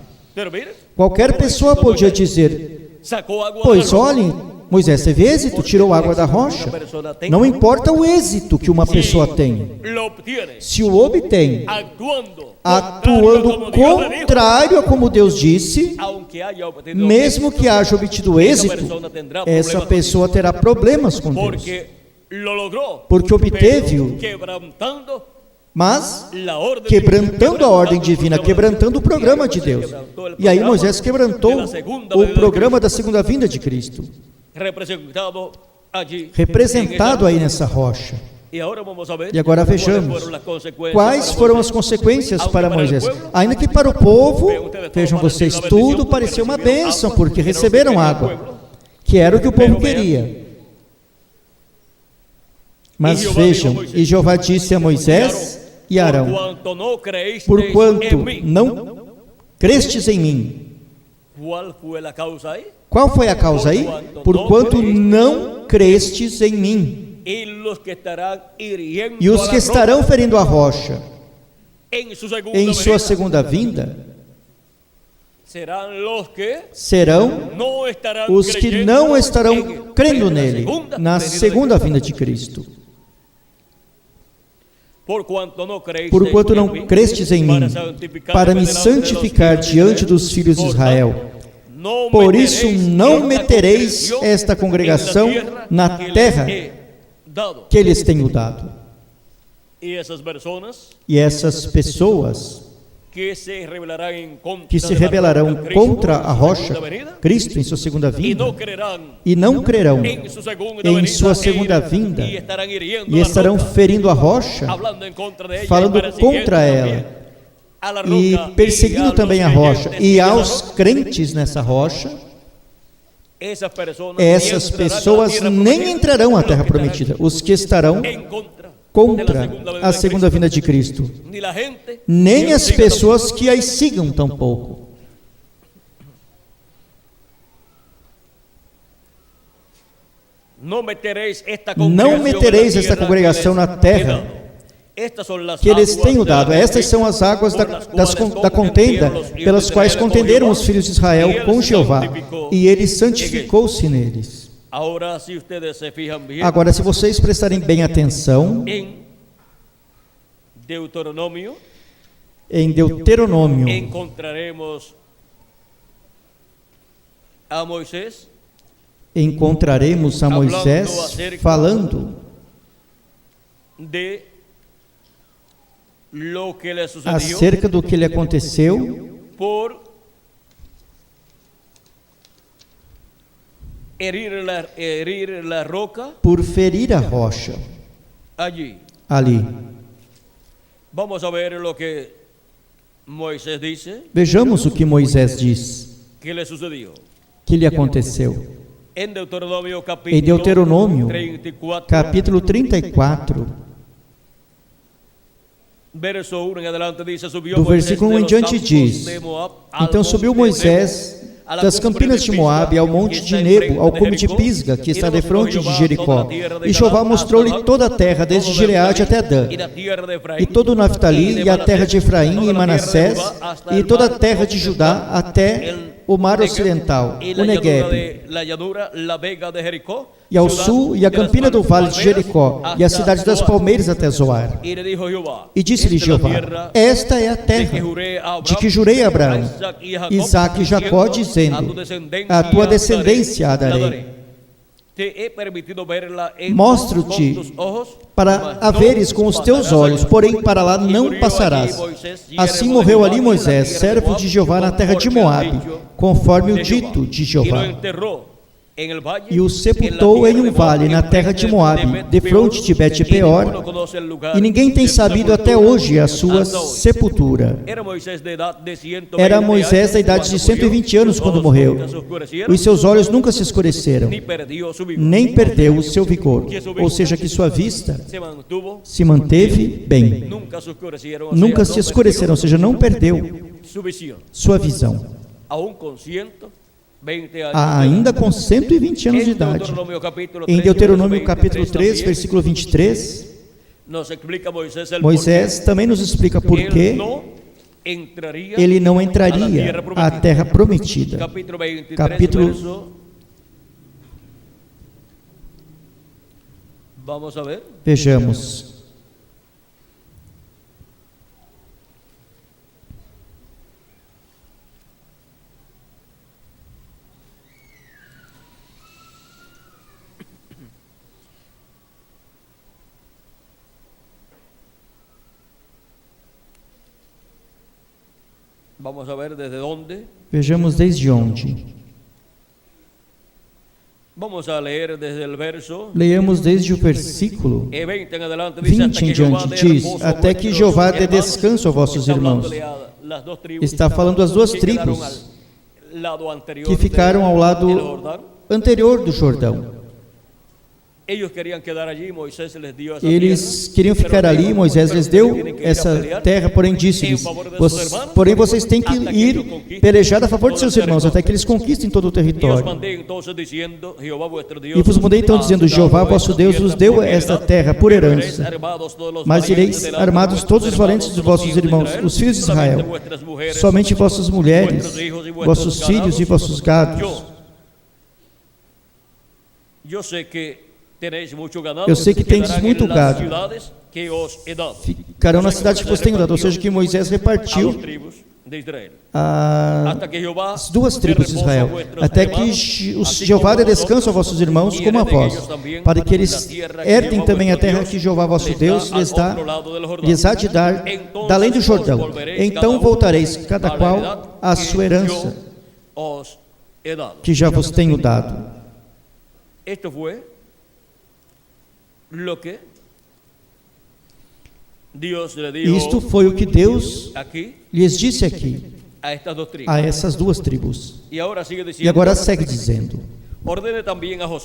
Qualquer pessoa podia dizer: pois olhe, Moisés teve êxito, tirou água da rocha. Não importa o êxito que uma pessoa tem. Se o obtém atuando contrário a como Deus disse, mesmo que haja obtido êxito, essa pessoa terá problemas com Deus, porque obteve-o, mas quebrantando a ordem divina, quebrantando o programa de Deus. E aí Moisés quebrantou o programa da segunda vinda de Cristo, representado aí nessa rocha. E agora vejamos quais foram as consequências para Moisés. Ainda que para o povo, vejam vocês, tudo pareceu uma bênção, porque receberam água, que era o que o povo queria. Mas vejam, e Jeová disse a Moisés e Arão: porquanto não crestes em mim. Qual foi a causa aí? Porquanto não crestes em mim. E os que estarão ferindo a rocha em sua segunda vinda serão os que não estarão crendo nele na segunda vinda de Cristo. Porquanto não crestes em mim, para me santificar diante dos filhos de Israel. Por isso não metereis esta congregação na terra que lhes tenho dado. E essas pessoas que se rebelarão contra a rocha, Cristo em sua segunda vinda, e não crerão em sua segunda vinda, e estarão ferindo a rocha, falando contra ela, e perseguindo também a rocha, e aos crentes nessa rocha, essas pessoas nem entrarão à terra prometida, os que estarão contra a segunda vinda de Cristo, nem as pessoas que as sigam tampouco. Não metereis esta congregação na terra que eles tenham dado. Estas são as águas da contenda, pelas quais contenderam os filhos de Israel com Jeová, e ele santificou-se neles. Agora, se vocês prestarem bem atenção, em Deuteronômio encontraremos a Moisés falando acerca do que lhe aconteceu por ferir a rocha ali. Vejamos o que Moisés diz que lhe aconteceu. Em Deuteronômio capítulo 34, do versículo 1 em diante diz: então subiu Moisés das campinas de Moabe ao monte de Nebo, ao cume de Pisga, que está defronte de Jericó. E Jeová mostrou-lhe toda a terra, desde Gileade até Dan, e todo o Naftali, e a terra de Efraim e Manassés, e toda a terra de Judá, até o mar ocidental, o Negueb, e ao sul, e a campina do vale de Jericó, e a cidade das palmeiras até Zoar. E disse-lhe Jeová: esta é a terra de que jurei a Abraão, Isaque e Jacó, dizendo: a tua descendência a darei. Mostro-te para a veres com os teus olhos, porém para lá não passarás. Assim morreu ali Moisés, servo de Jeová, na terra de Moabe, conforme o dito de Jeová. e o sepultou em um vale na terra de Moabe, defronte de Bet-peor, e ninguém tem sabido até hoje a sua sepultura. Era Moisés da idade de 120 anos quando morreu. Os seus olhos nunca se escureceram, nem perdeu o seu vigor, ou seja, que sua vista se manteve bem. Nunca se escureceram, ou seja, não perdeu sua visão. Ainda com 120 anos de idade. Em Deuteronômio capítulo 3, versículo 23, Moisés também nos explica por que ele não entraria à terra prometida. Capítulo, vejamos. Vamos a ver desde onde. Vejamos desde onde. Vamos a ler desde el verso. Leamos desde o versículo 20 em diante, diz: até que Jeová dê descanso a vossos irmãos. Está falando as duas tribos que ficaram ao lado anterior do Jordão. Eles queriam ficar ali, Moisés lhes deu essa terra, porém disse-lhes: porém vocês têm que ir pelejar a favor de seus irmãos, até que eles conquistem todo o território. E vos mandei então dizendo: Jeová vosso Deus vos deu esta terra por herança, mas ireis armados todos os valentes de vossos irmãos, os filhos de Israel, somente vossas mulheres, vossos filhos e vossos gados. Eu sei que tendes muito gado. Ficarão na cidade que vos tenho dado, ou seja, que Moisés repartiu as duas tribos de Israel, até que Jeová dê descanso a vossos irmãos como a vós, para que eles herdem também a terra que Jeová vosso Deus lhes há de dar da além do Jordão. Então voltareis cada qual à sua herança que já vos tenho dado. Isto foi o que Deus lhes disse aqui a essas duas tribos. E agora segue dizendo: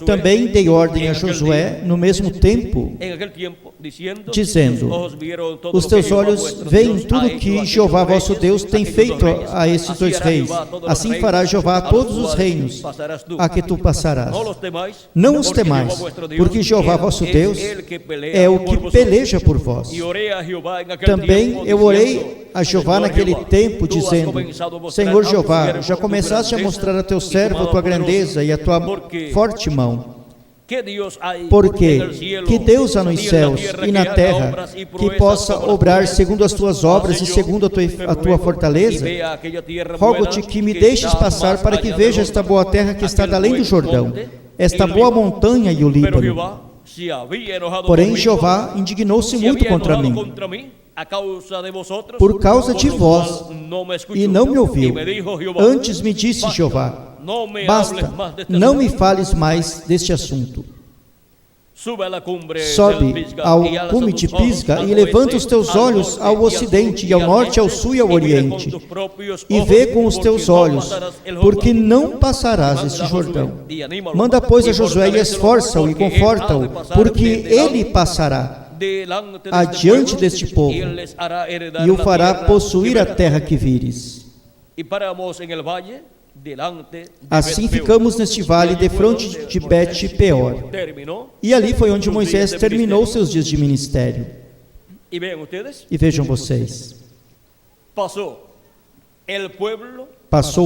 também dei ordem a Josué no mesmo tempo, dizendo: os teus olhos veem tudo que Jeová vosso Deus tem feito a esses dois reis. Assim fará Jeová a todos os reinos a que tu passarás. Não os temais, porque Jeová vosso Deus é o que peleja por vós. Também eu orei a Jeová naquele tempo, dizendo: Senhor Jeová, já começaste a mostrar a teu servo a tua grandeza e a tua forte mão. Porque que Deus há nos céus e na terra que possa obrar segundo as tuas obras e segundo a tua fortaleza? Rogo-te que me deixes passar para que veja esta boa terra que está além do Jordão, esta boa montanha e o Líbano. Porém Jeová indignou-se muito contra mim por causa de vós, e não me ouviu. Antes me disse Jeová: basta, não me fales mais deste assunto. Sobe ao cume de Pisga e levanta os teus olhos ao ocidente, e ao norte, ao sul e ao oriente, e vê com os teus olhos, porque não passarás este Jordão. Manda, pois, a Josué e esforça-o e conforta-o, porque ele passará adiante deste povo e o fará possuir a terra que vires. Assim ficamos neste vale defronte de Bet-peor. E ali foi onde Moisés terminou seus dias de ministério. E vejam vocês, passou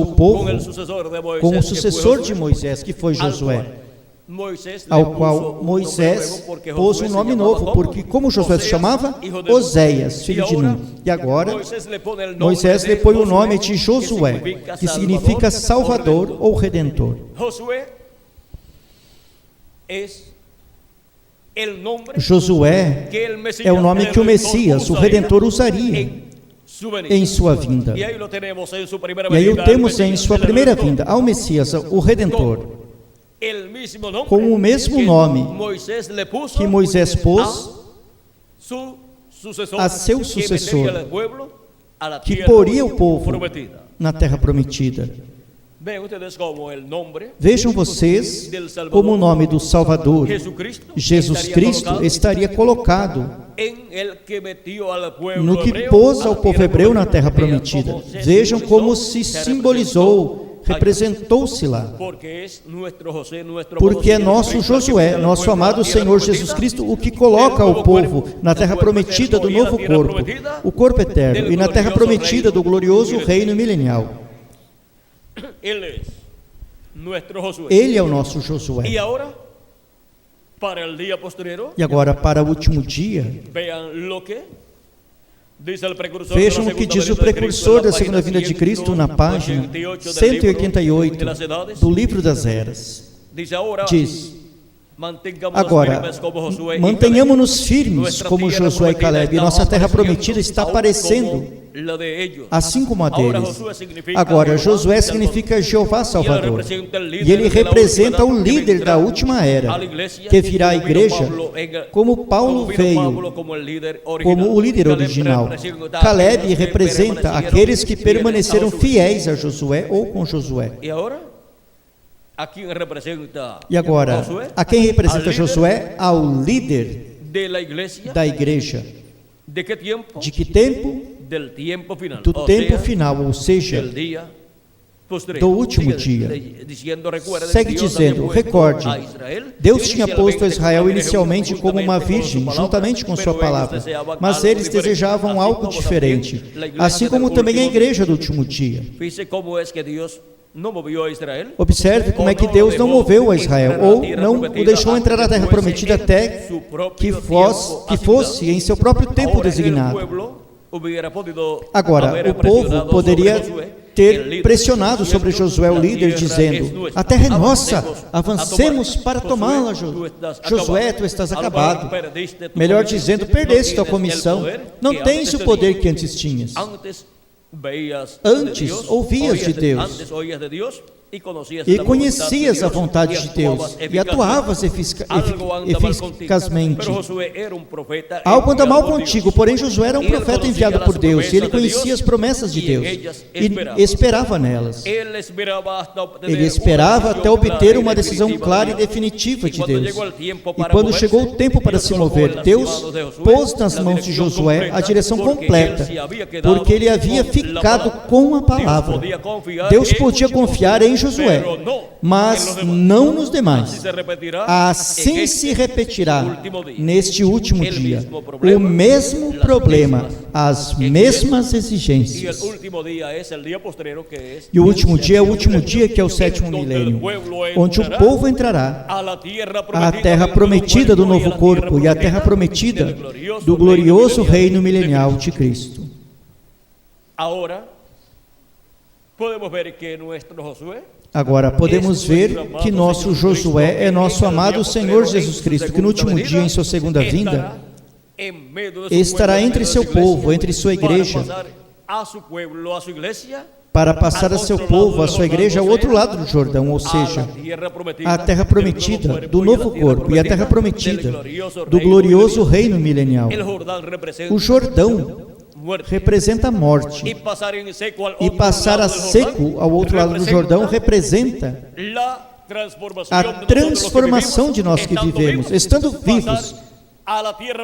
o povo com o sucessor de Moisés, que foi Josué, ao qual Moisés pôs um nome novo, porque como Josué se chamava? Oséias, filho de Nun. E agora Moisés lhe põe o nome de Josué, que significa Salvador ou Redentor. Josué é o nome que o Messias, o Redentor, usaria em sua vinda. E aí o temos em sua primeira vinda, ao Messias, o Redentor. com o mesmo nome que Moisés pôs a seu sucessor, que poria o povo na terra prometida. Vejam vocês como o nome do Salvador, Jesus Cristo, estaria colocado no que pôs ao povo hebreu na terra prometida. Vejam como se simbolizou, representou-se lá. Porque é nosso Josué, nosso amado Senhor Jesus Cristo, o que coloca o povo na terra prometida do novo corpo, o corpo eterno, e na terra prometida do glorioso reino milenial. Ele é o nosso Josué. E agora, para o último dia, vejam o que diz o precursor da segunda vinda de Cristo na página 188 do livro das Eras. Diz: agora, mantenhamos-nos firmes como Josué e Caleb, e nossa terra prometida está aparecendo, assim como a deles. Agora, Josué significa Jeová Salvador, e ele representa o líder da última era, que virá à igreja, como Paulo veio, como o líder original. Caleb representa aqueles que permaneceram fiéis a Josué ou com Josué. E agora, a quem representa Josué? Ao líder da igreja. De que tempo? Do tempo final, ou seja, do último dia. Segue dizendo: recorde, Deus tinha posto a Israel inicialmente como uma virgem, juntamente com sua palavra, mas eles desejavam algo diferente, assim como também a igreja do último dia. Observe como é que Deus não moveu a Israel, ou não o deixou entrar na terra prometida até que fosse em seu próprio tempo designado. Agora, o povo poderia ter pressionado sobre Josué, o líder, dizendo: a terra é nossa, avancemos para tomá-la. Josué, tu estás acabado. Melhor dizendo, perdeste tua comissão, não tens o poder que antes tinhas. Antes ouvias de Deus e conhecias a vontade de Deus e atuavas eficazmente. Algo anda mal contigo, porém Josué era um profeta enviado por Deus, e ele conhecia as promessas de Deus e esperava nelas. Ele esperava até obter uma decisão clara e definitiva de Deus. E quando chegou o tempo para se mover, Deus pôs nas mãos de Josué a direção completa, porque ele havia ficado com a palavra. Deus podia confiar em Josué, mas não nos demais. Assim se repetirá neste último dia o mesmo problema, as mesmas exigências. E o último dia é o último dia, que é o sétimo milênio, onde o povo entrará à terra prometida do novo corpo e à terra prometida do glorioso reino milenial de Cristo. Agora, podemos ver que nosso Josué é nosso amado Senhor Jesus Cristo, que no último dia, em sua segunda vinda, estará entre seu povo, entre sua igreja, para passar a seu povo, a sua igreja, ao outro lado do Jordão, ou seja, a terra prometida do novo corpo e a terra prometida do glorioso reino milenial. O Jordão representa a morte, e passar a seco ao outro lado do Jordão representa a transformação de nós que vivemos, estando vivos,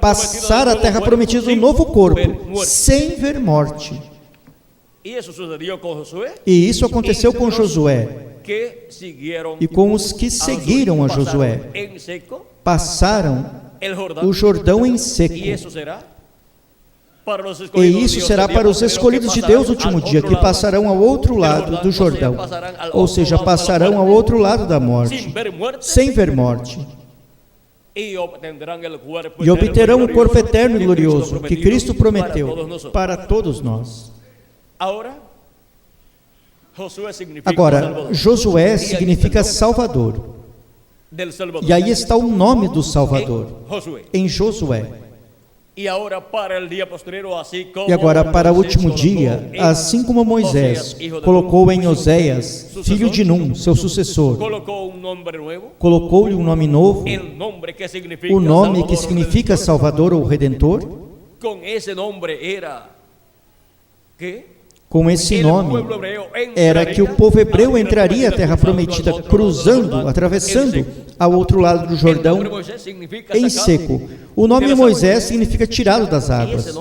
passar a terra prometida do novo corpo, sem ver morte. E isso aconteceu com Josué e com os que seguiram a Josué. Passaram o Jordão em seco. E isso será para os escolhidos de Deus no último dia, que passarão ao outro lado do Jordão, ou seja, passarão ao outro lado da morte, sem ver morte. E obterão o corpo eterno e glorioso que Cristo prometeu para todos nós. Agora, Josué significa Salvador. E aí está o nome do Salvador, em Josué. E agora para o último dia, assim como Moisés colocou em Oséias, filho de Num, seu sucessor, colocou-lhe um nome novo, o nome que significa Salvador ou Redentor. Com esse nome, era que o povo hebreu entraria à terra prometida, cruzando, atravessando ao outro lado do Jordão, em seco. O nome Moisés significa tirado das águas.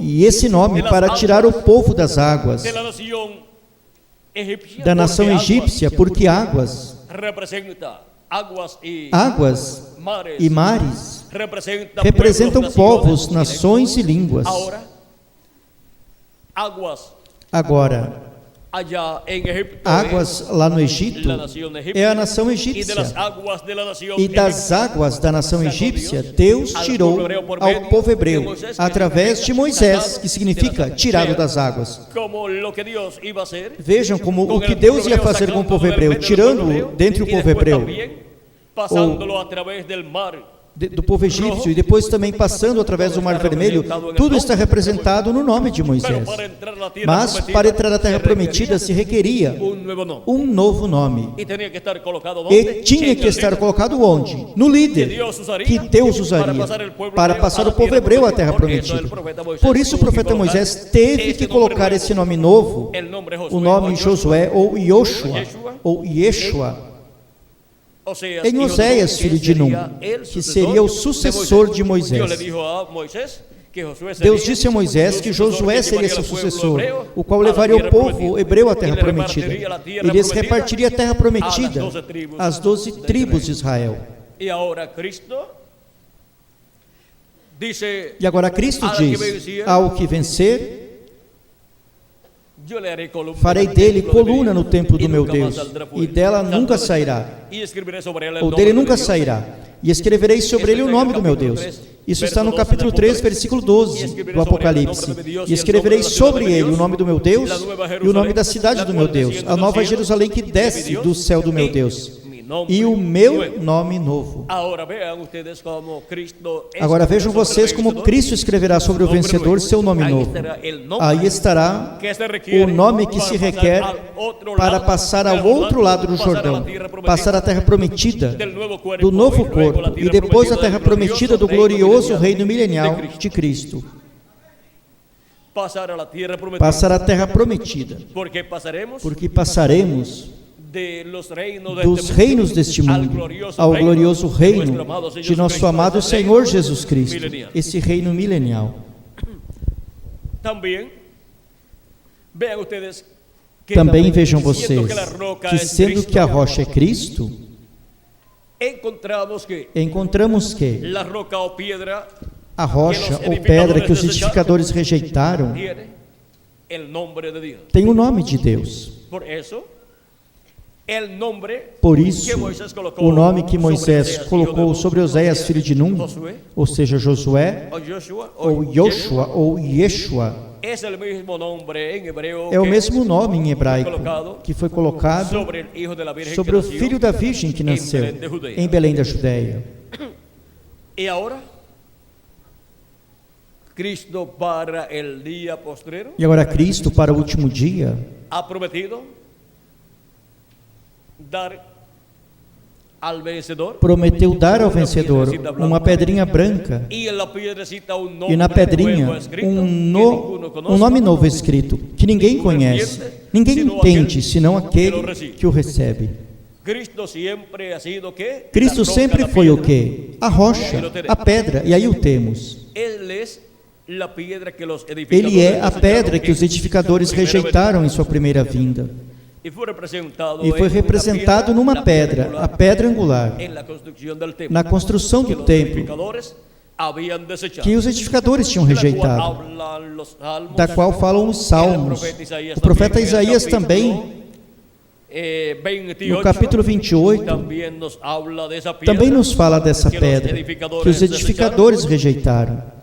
E esse nome para tirar o povo das águas, da nação egípcia, porque águas e mares representam povos, nações e línguas. Agora, águas lá no Egito é a nação egípcia, e das águas da nação egípcia Deus tirou ao povo hebreu através de Moisés, que significa tirado das águas. Vejam como o que Deus ia fazer com o povo hebreu, tirando-o dentre o povo hebreu, do povo egípcio, e depois também passando através do Mar Vermelho. Tudo está representado no nome de Moisés. Mas para entrar na terra prometida se requeria um novo nome, e tinha que estar colocado onde? No líder que Deus usaria para passar o povo hebreu à terra prometida. Por isso o profeta Moisés teve que colocar esse nome novo, o nome Josué ou Yeshua, em Oséias, filho de Num, que seria o sucessor de Moisés. Deus disse a Moisés que Josué seria seu sucessor, o qual levaria o povo hebreu à terra prometida. Ele lhes repartiria a terra prometida às 12 tribos de Israel. E agora Cristo diz: ao que vencer, farei dele coluna no templo do meu Deus, e dela nunca sairá, ou dele nunca sairá, e escreverei sobre ele o nome do meu Deus. Isso está no capítulo 3, versículo 12 do Apocalipse. E escreverei sobre ele o nome do meu Deus e o nome da cidade do meu Deus, a nova Jerusalém que desce do céu do meu Deus, e o meu nome novo. Agora vejam vocês como Cristo escreverá sobre o vencedor seu nome novo. Aí estará o nome que se requer para passar ao outro lado do Jordão, passar a terra prometida do novo corpo, e depois a terra prometida do glorioso reino milenial de Cristo. Passar a terra prometida, porque passaremos dos reinos deste mundo ao glorioso reino de nosso amado Senhor Jesus Cristo, esse reino milenial. Também vejam vocês que, sendo que a rocha é Cristo, encontramos que a rocha ou pedra que os edificadores rejeitaram tem o nome de Deus. Por isso, o nome que Moisés colocou sobre Oséias, filho de Num, ou seja, Josué, ou Yoshua, ou Yeshua, é o mesmo nome em hebraico que foi colocado sobre o filho da virgem que nasceu em Belém da Judéia. E agora Cristo, para o último dia, prometeu dar ao vencedor uma pedrinha branca, e na pedrinha um nome novo escrito, que ninguém conhece, ninguém entende, senão aquele que o recebe. Cristo sempre foi o quê? A rocha, a pedra, e aí o temos. Ele é a pedra que os edificadores rejeitaram em sua primeira vinda. E foi representado numa pedra, a pedra angular, na construção do templo, que os edificadores tinham rejeitado, da qual falam os Salmos. O profeta Isaías também, no capítulo 28, também nos fala dessa pedra, que os edificadores rejeitaram.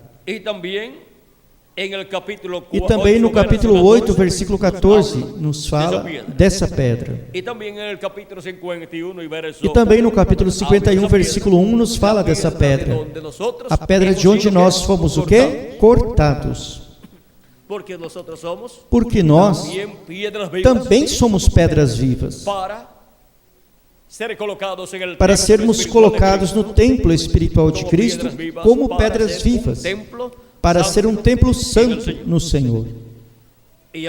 E também no capítulo 8, versículo 14, nos fala dessa pedra. E também no capítulo 51, versículo 1, nos fala dessa pedra. A pedra de onde nós fomos o quê? Cortados. Porque nós também somos pedras vivas. Para sermos colocados no templo espiritual de Cristo como pedras vivas. Para ser um templo santo no Senhor. E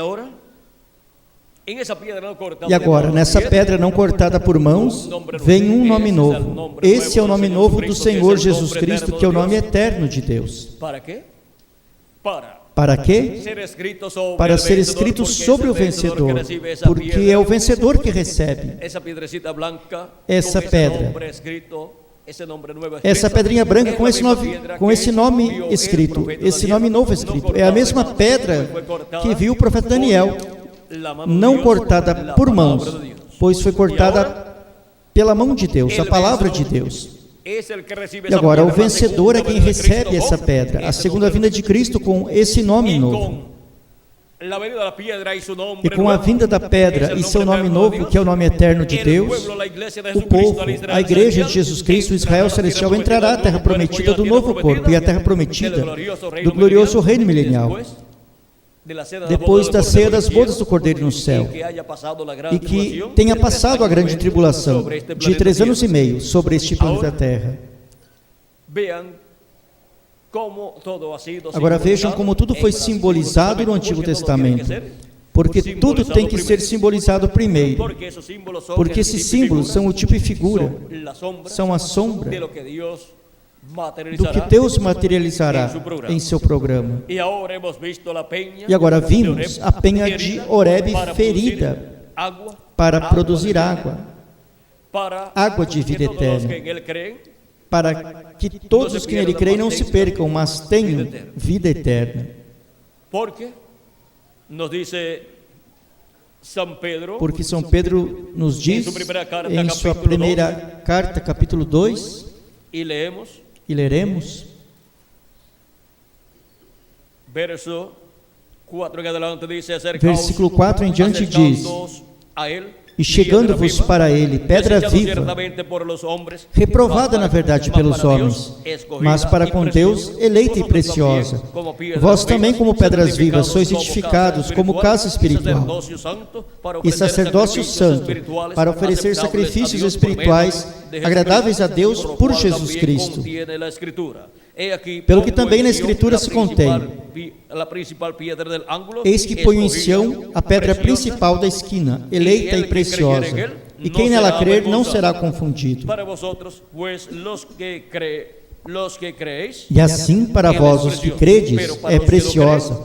agora, nessa pedra não cortada por mãos, vem um nome novo. Esse é o nome novo do Senhor Jesus Cristo, que é o nome eterno de Deus. Para quê? Para quê? Para ser escrito sobre o vencedor, porque é o vencedor que recebe essa pedra. Essa pedrinha branca com esse nome escrito, esse nome novo escrito. É a mesma pedra que viu o profeta Daniel, não cortada por mãos, pois foi cortada pela mão de Deus, a palavra de Deus. E agora, o vencedor é quem recebe essa pedra, a segunda vinda de Cristo com esse nome novo. E com a vinda da pedra e seu nome novo, que é o nome eterno de Deus, o povo, a igreja de Jesus Cristo, o Israel celestial, entrará à terra prometida do novo corpo e à terra prometida do glorioso reino milenial, depois da ceia das bodas do Cordeiro no céu, e que tenha passado a grande tribulação de 3 anos e meio sobre este planeta Terra. Agora vejam como tudo foi simbolizado no Antigo Testamento, porque tudo tem que ser simbolizado primeiro, porque esses símbolos são o tipo e figura, são a sombra do que Deus materializará em seu programa. E agora vimos a penha de Horebe ferida para produzir água de vida eterna, para que todos que nele creem não se percam, mas tenham vida eterna. Porque São Pedro nos diz, em sua primeira carta, capítulo 2, e leremos, versículo 4 em diante diz: e chegando-vos para ele, pedra viva, reprovada na verdade pelos homens, mas para com Deus eleita e preciosa. Vós também, como pedras vivas, sois edificados como casa espiritual e sacerdócio santo, para oferecer sacrifícios espirituais agradáveis a Deus por Jesus Cristo. Pelo que também na Escritura se contém: eis que ponho em Sião a pedra principal da esquina, eleita e preciosa, e quem nela crer não será confundido. E assim para vós os que credes é preciosa,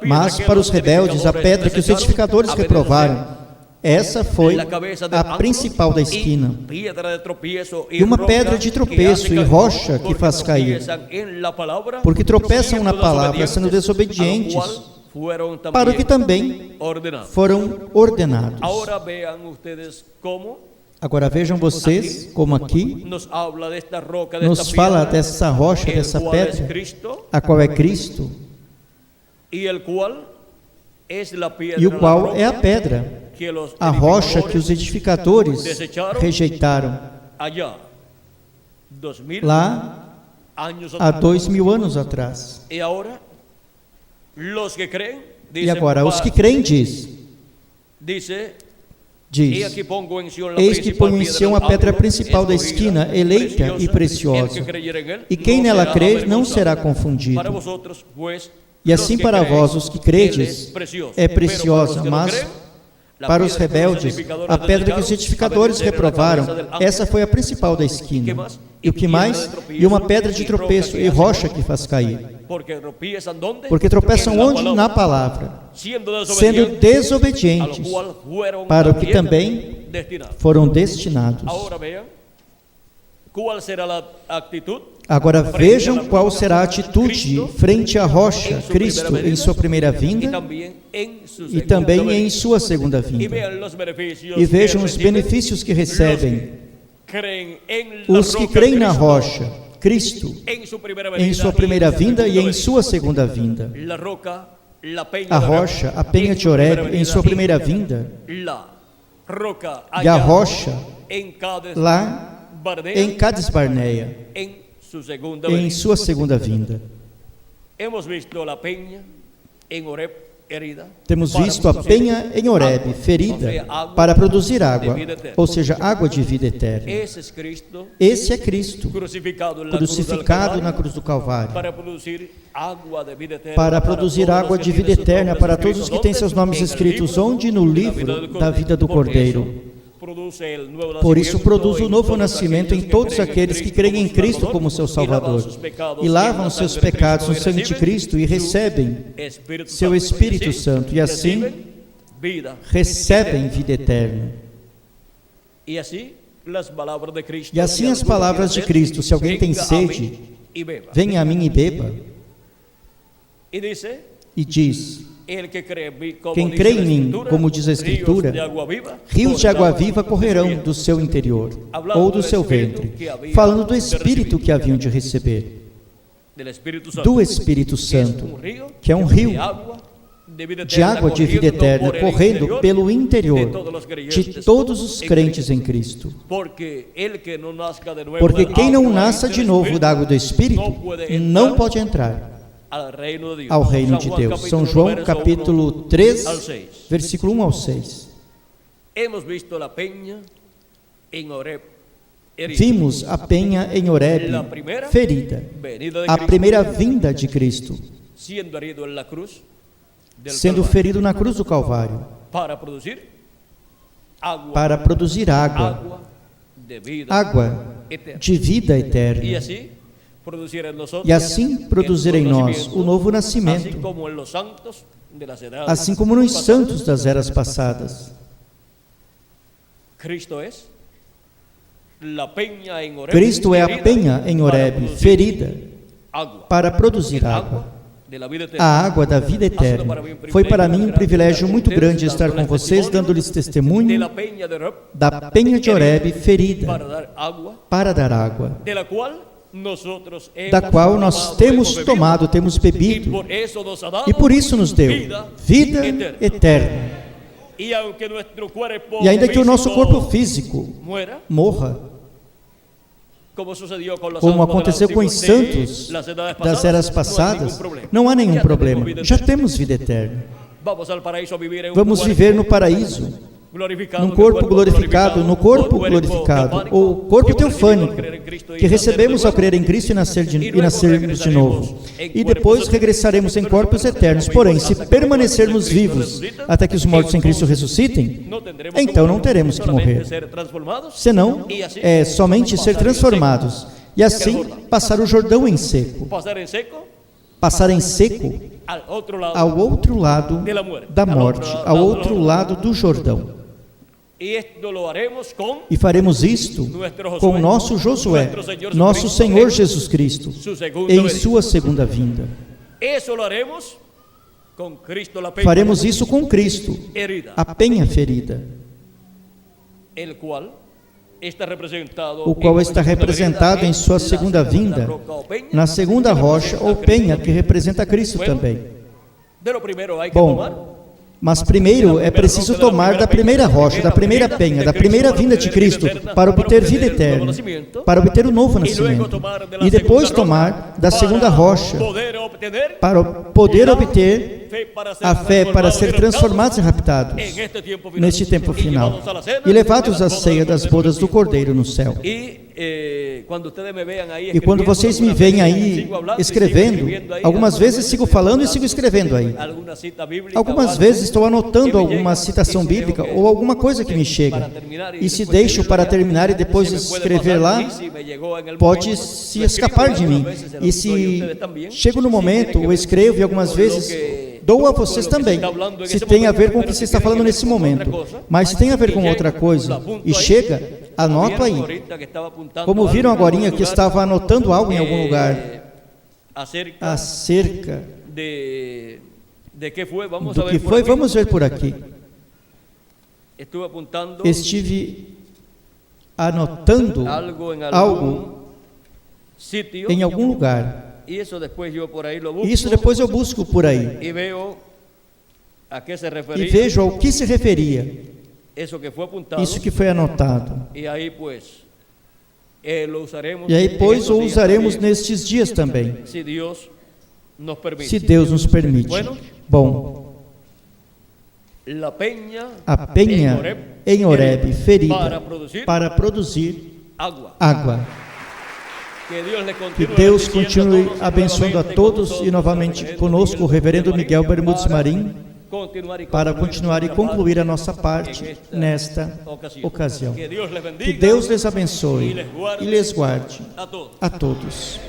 mas para os rebeldes a pedra que os edificadores reprovaram, essa foi a principal da esquina, e uma pedra de tropeço e rocha que faz cair, porque tropeçam na palavra, sendo desobedientes, para o que também foram ordenados. Agora vejam vocês como aqui nos fala dessa rocha, dessa pedra, a qual é Cristo, e o qual é a pedra, a rocha que os edificadores rejeitaram lá há 2000 anos atrás. E agora, os que creem diz: eis que ponho em Sião a pedra principal da esquina, eleita e preciosa, e quem nela crer não será confundido. E assim para vós, os que credes, é preciosa, mas para os rebeldes, a pedra que os edificadores reprovaram, essa foi a principal da esquina. E o que mais? E uma pedra de tropeço e rocha que faz cair. Porque tropeçam onde? Na palavra, sendo desobedientes, para o que também foram destinados. Agora vejam qual será a atitude frente à rocha, Cristo, em sua primeira vinda e também em sua segunda vinda. E vejam os benefícios que recebem os que creem na rocha, Cristo em sua primeira vinda e em sua segunda vinda. A rocha, a penha de Horebe, em sua primeira vinda, e a rocha lá em Cades Barneia, em sua segunda vinda. Temos visto a penha em Horebe, ferida, para produzir água, ou seja, água de vida eterna. Esse é Cristo, crucificado na cruz do Calvário, para produzir água de vida eterna para todos os que têm seus nomes escritos onde? No livro da vida do Cordeiro. Por isso produz o novo nascimento em todos aqueles que creem em Cristo como seu Salvador e lavam seus pecados no sangue de Cristo e recebem seu Espírito Santo e assim recebem vida eterna. E assim as palavras de Cristo: se alguém tem sede, venha a mim e beba. E diz: quem crê em mim, como diz a Escritura, rios de água viva correrão do seu interior, ou do seu ventre, falando do Espírito que haviam de receber, do Espírito Santo, que é um rio de água de vida eterna, correndo pelo interior de todos os crentes em Cristo. Porque quem não nasça de novo da água do Espírito, não pode entrar ao reino de Deus. São João capítulo 3, versículo 1 ao 6. Vimos a penha em Horebe ferida, a primeira vinda de Cristo, sendo ferido na cruz do Calvário, para produzir água de vida eterna, e assim produzir em nós o novo nascimento, assim como nos santos das eras passadas. Cristo é a penha em Horebe, ferida, para produzir água, a água da vida eterna. Foi para mim um privilégio muito grande estar com vocês, dando-lhes testemunho da penha de Horebe, ferida, para dar água, da qual nós temos tomado, temos bebido, e por isso nos deu vida eterna. E ainda que o nosso corpo físico morra, como aconteceu com os santos das eras passadas, não há nenhum problema, já temos vida eterna. Vamos viver no paraíso, num corpo glorificado, no corpo glorificado, ou corpo teofânico, que recebemos ao crer em Cristo e nascermos de novo. E depois regressaremos em corpos eternos. Porém, se permanecermos vivos até que os mortos em Cristo ressuscitem, então não teremos que morrer. Senão, é somente ser transformados e assim passar o Jordão em seco. Passar em seco ao outro lado da morte, ao outro lado do Jordão. E faremos isto com nosso Josué, nosso Senhor Jesus Cristo, em sua segunda vinda. Faremos isso com Cristo, a penha ferida, o qual está representado em sua segunda vinda, na segunda rocha ou penha, que representa Cristo também. Bom, mas primeiro é preciso tomar da primeira rocha, da primeira penha, da primeira vinda de Cristo, para obter vida eterna, para obter o novo nascimento. E depois tomar da segunda rocha, para poder obter a fé, para ser transformados e raptados neste tempo final, e levados à ceia das bodas do Cordeiro no céu. E quando vocês me veem aí escrevendo, algumas vezes sigo falando e sigo escrevendo aí. Algumas vezes estou anotando alguma citação bíblica ou alguma coisa que me chega. E se deixo para terminar e depois escrever lá, pode se escapar de mim. E se chego no momento, eu escrevo e algumas vezes dou a vocês também, se tem a ver com o que você está falando nesse momento. Mas se tem a ver com outra coisa e chega, anoto aí. Como viram agorinha que estava anotando algo em algum lugar acerca do que foi, vamos ver por aqui. Estive anotando algo sitio, em algum lugar. y eso después yo por ahí lo busco, Isso depois eu busco por aí y veo a qué se e refería vejo ao que se referia eso que fue apuntado, isso que foi anotado. y ahí pues lo usaremos, E aí, en pois, estos o días usaremos también, nestes dias também, si Dios nos permite. se Deus nos permite. Bueno, Bom, la peña a penha em Horebe, ferida para produzir agua. água. Que Deus, Que Deus continue abençoando a todos e novamente conosco o reverendo Miguel Bermudes Marim para continuar e concluir a nossa parte nesta ocasião. Que Deus les abençoe e lhes guarde a todos.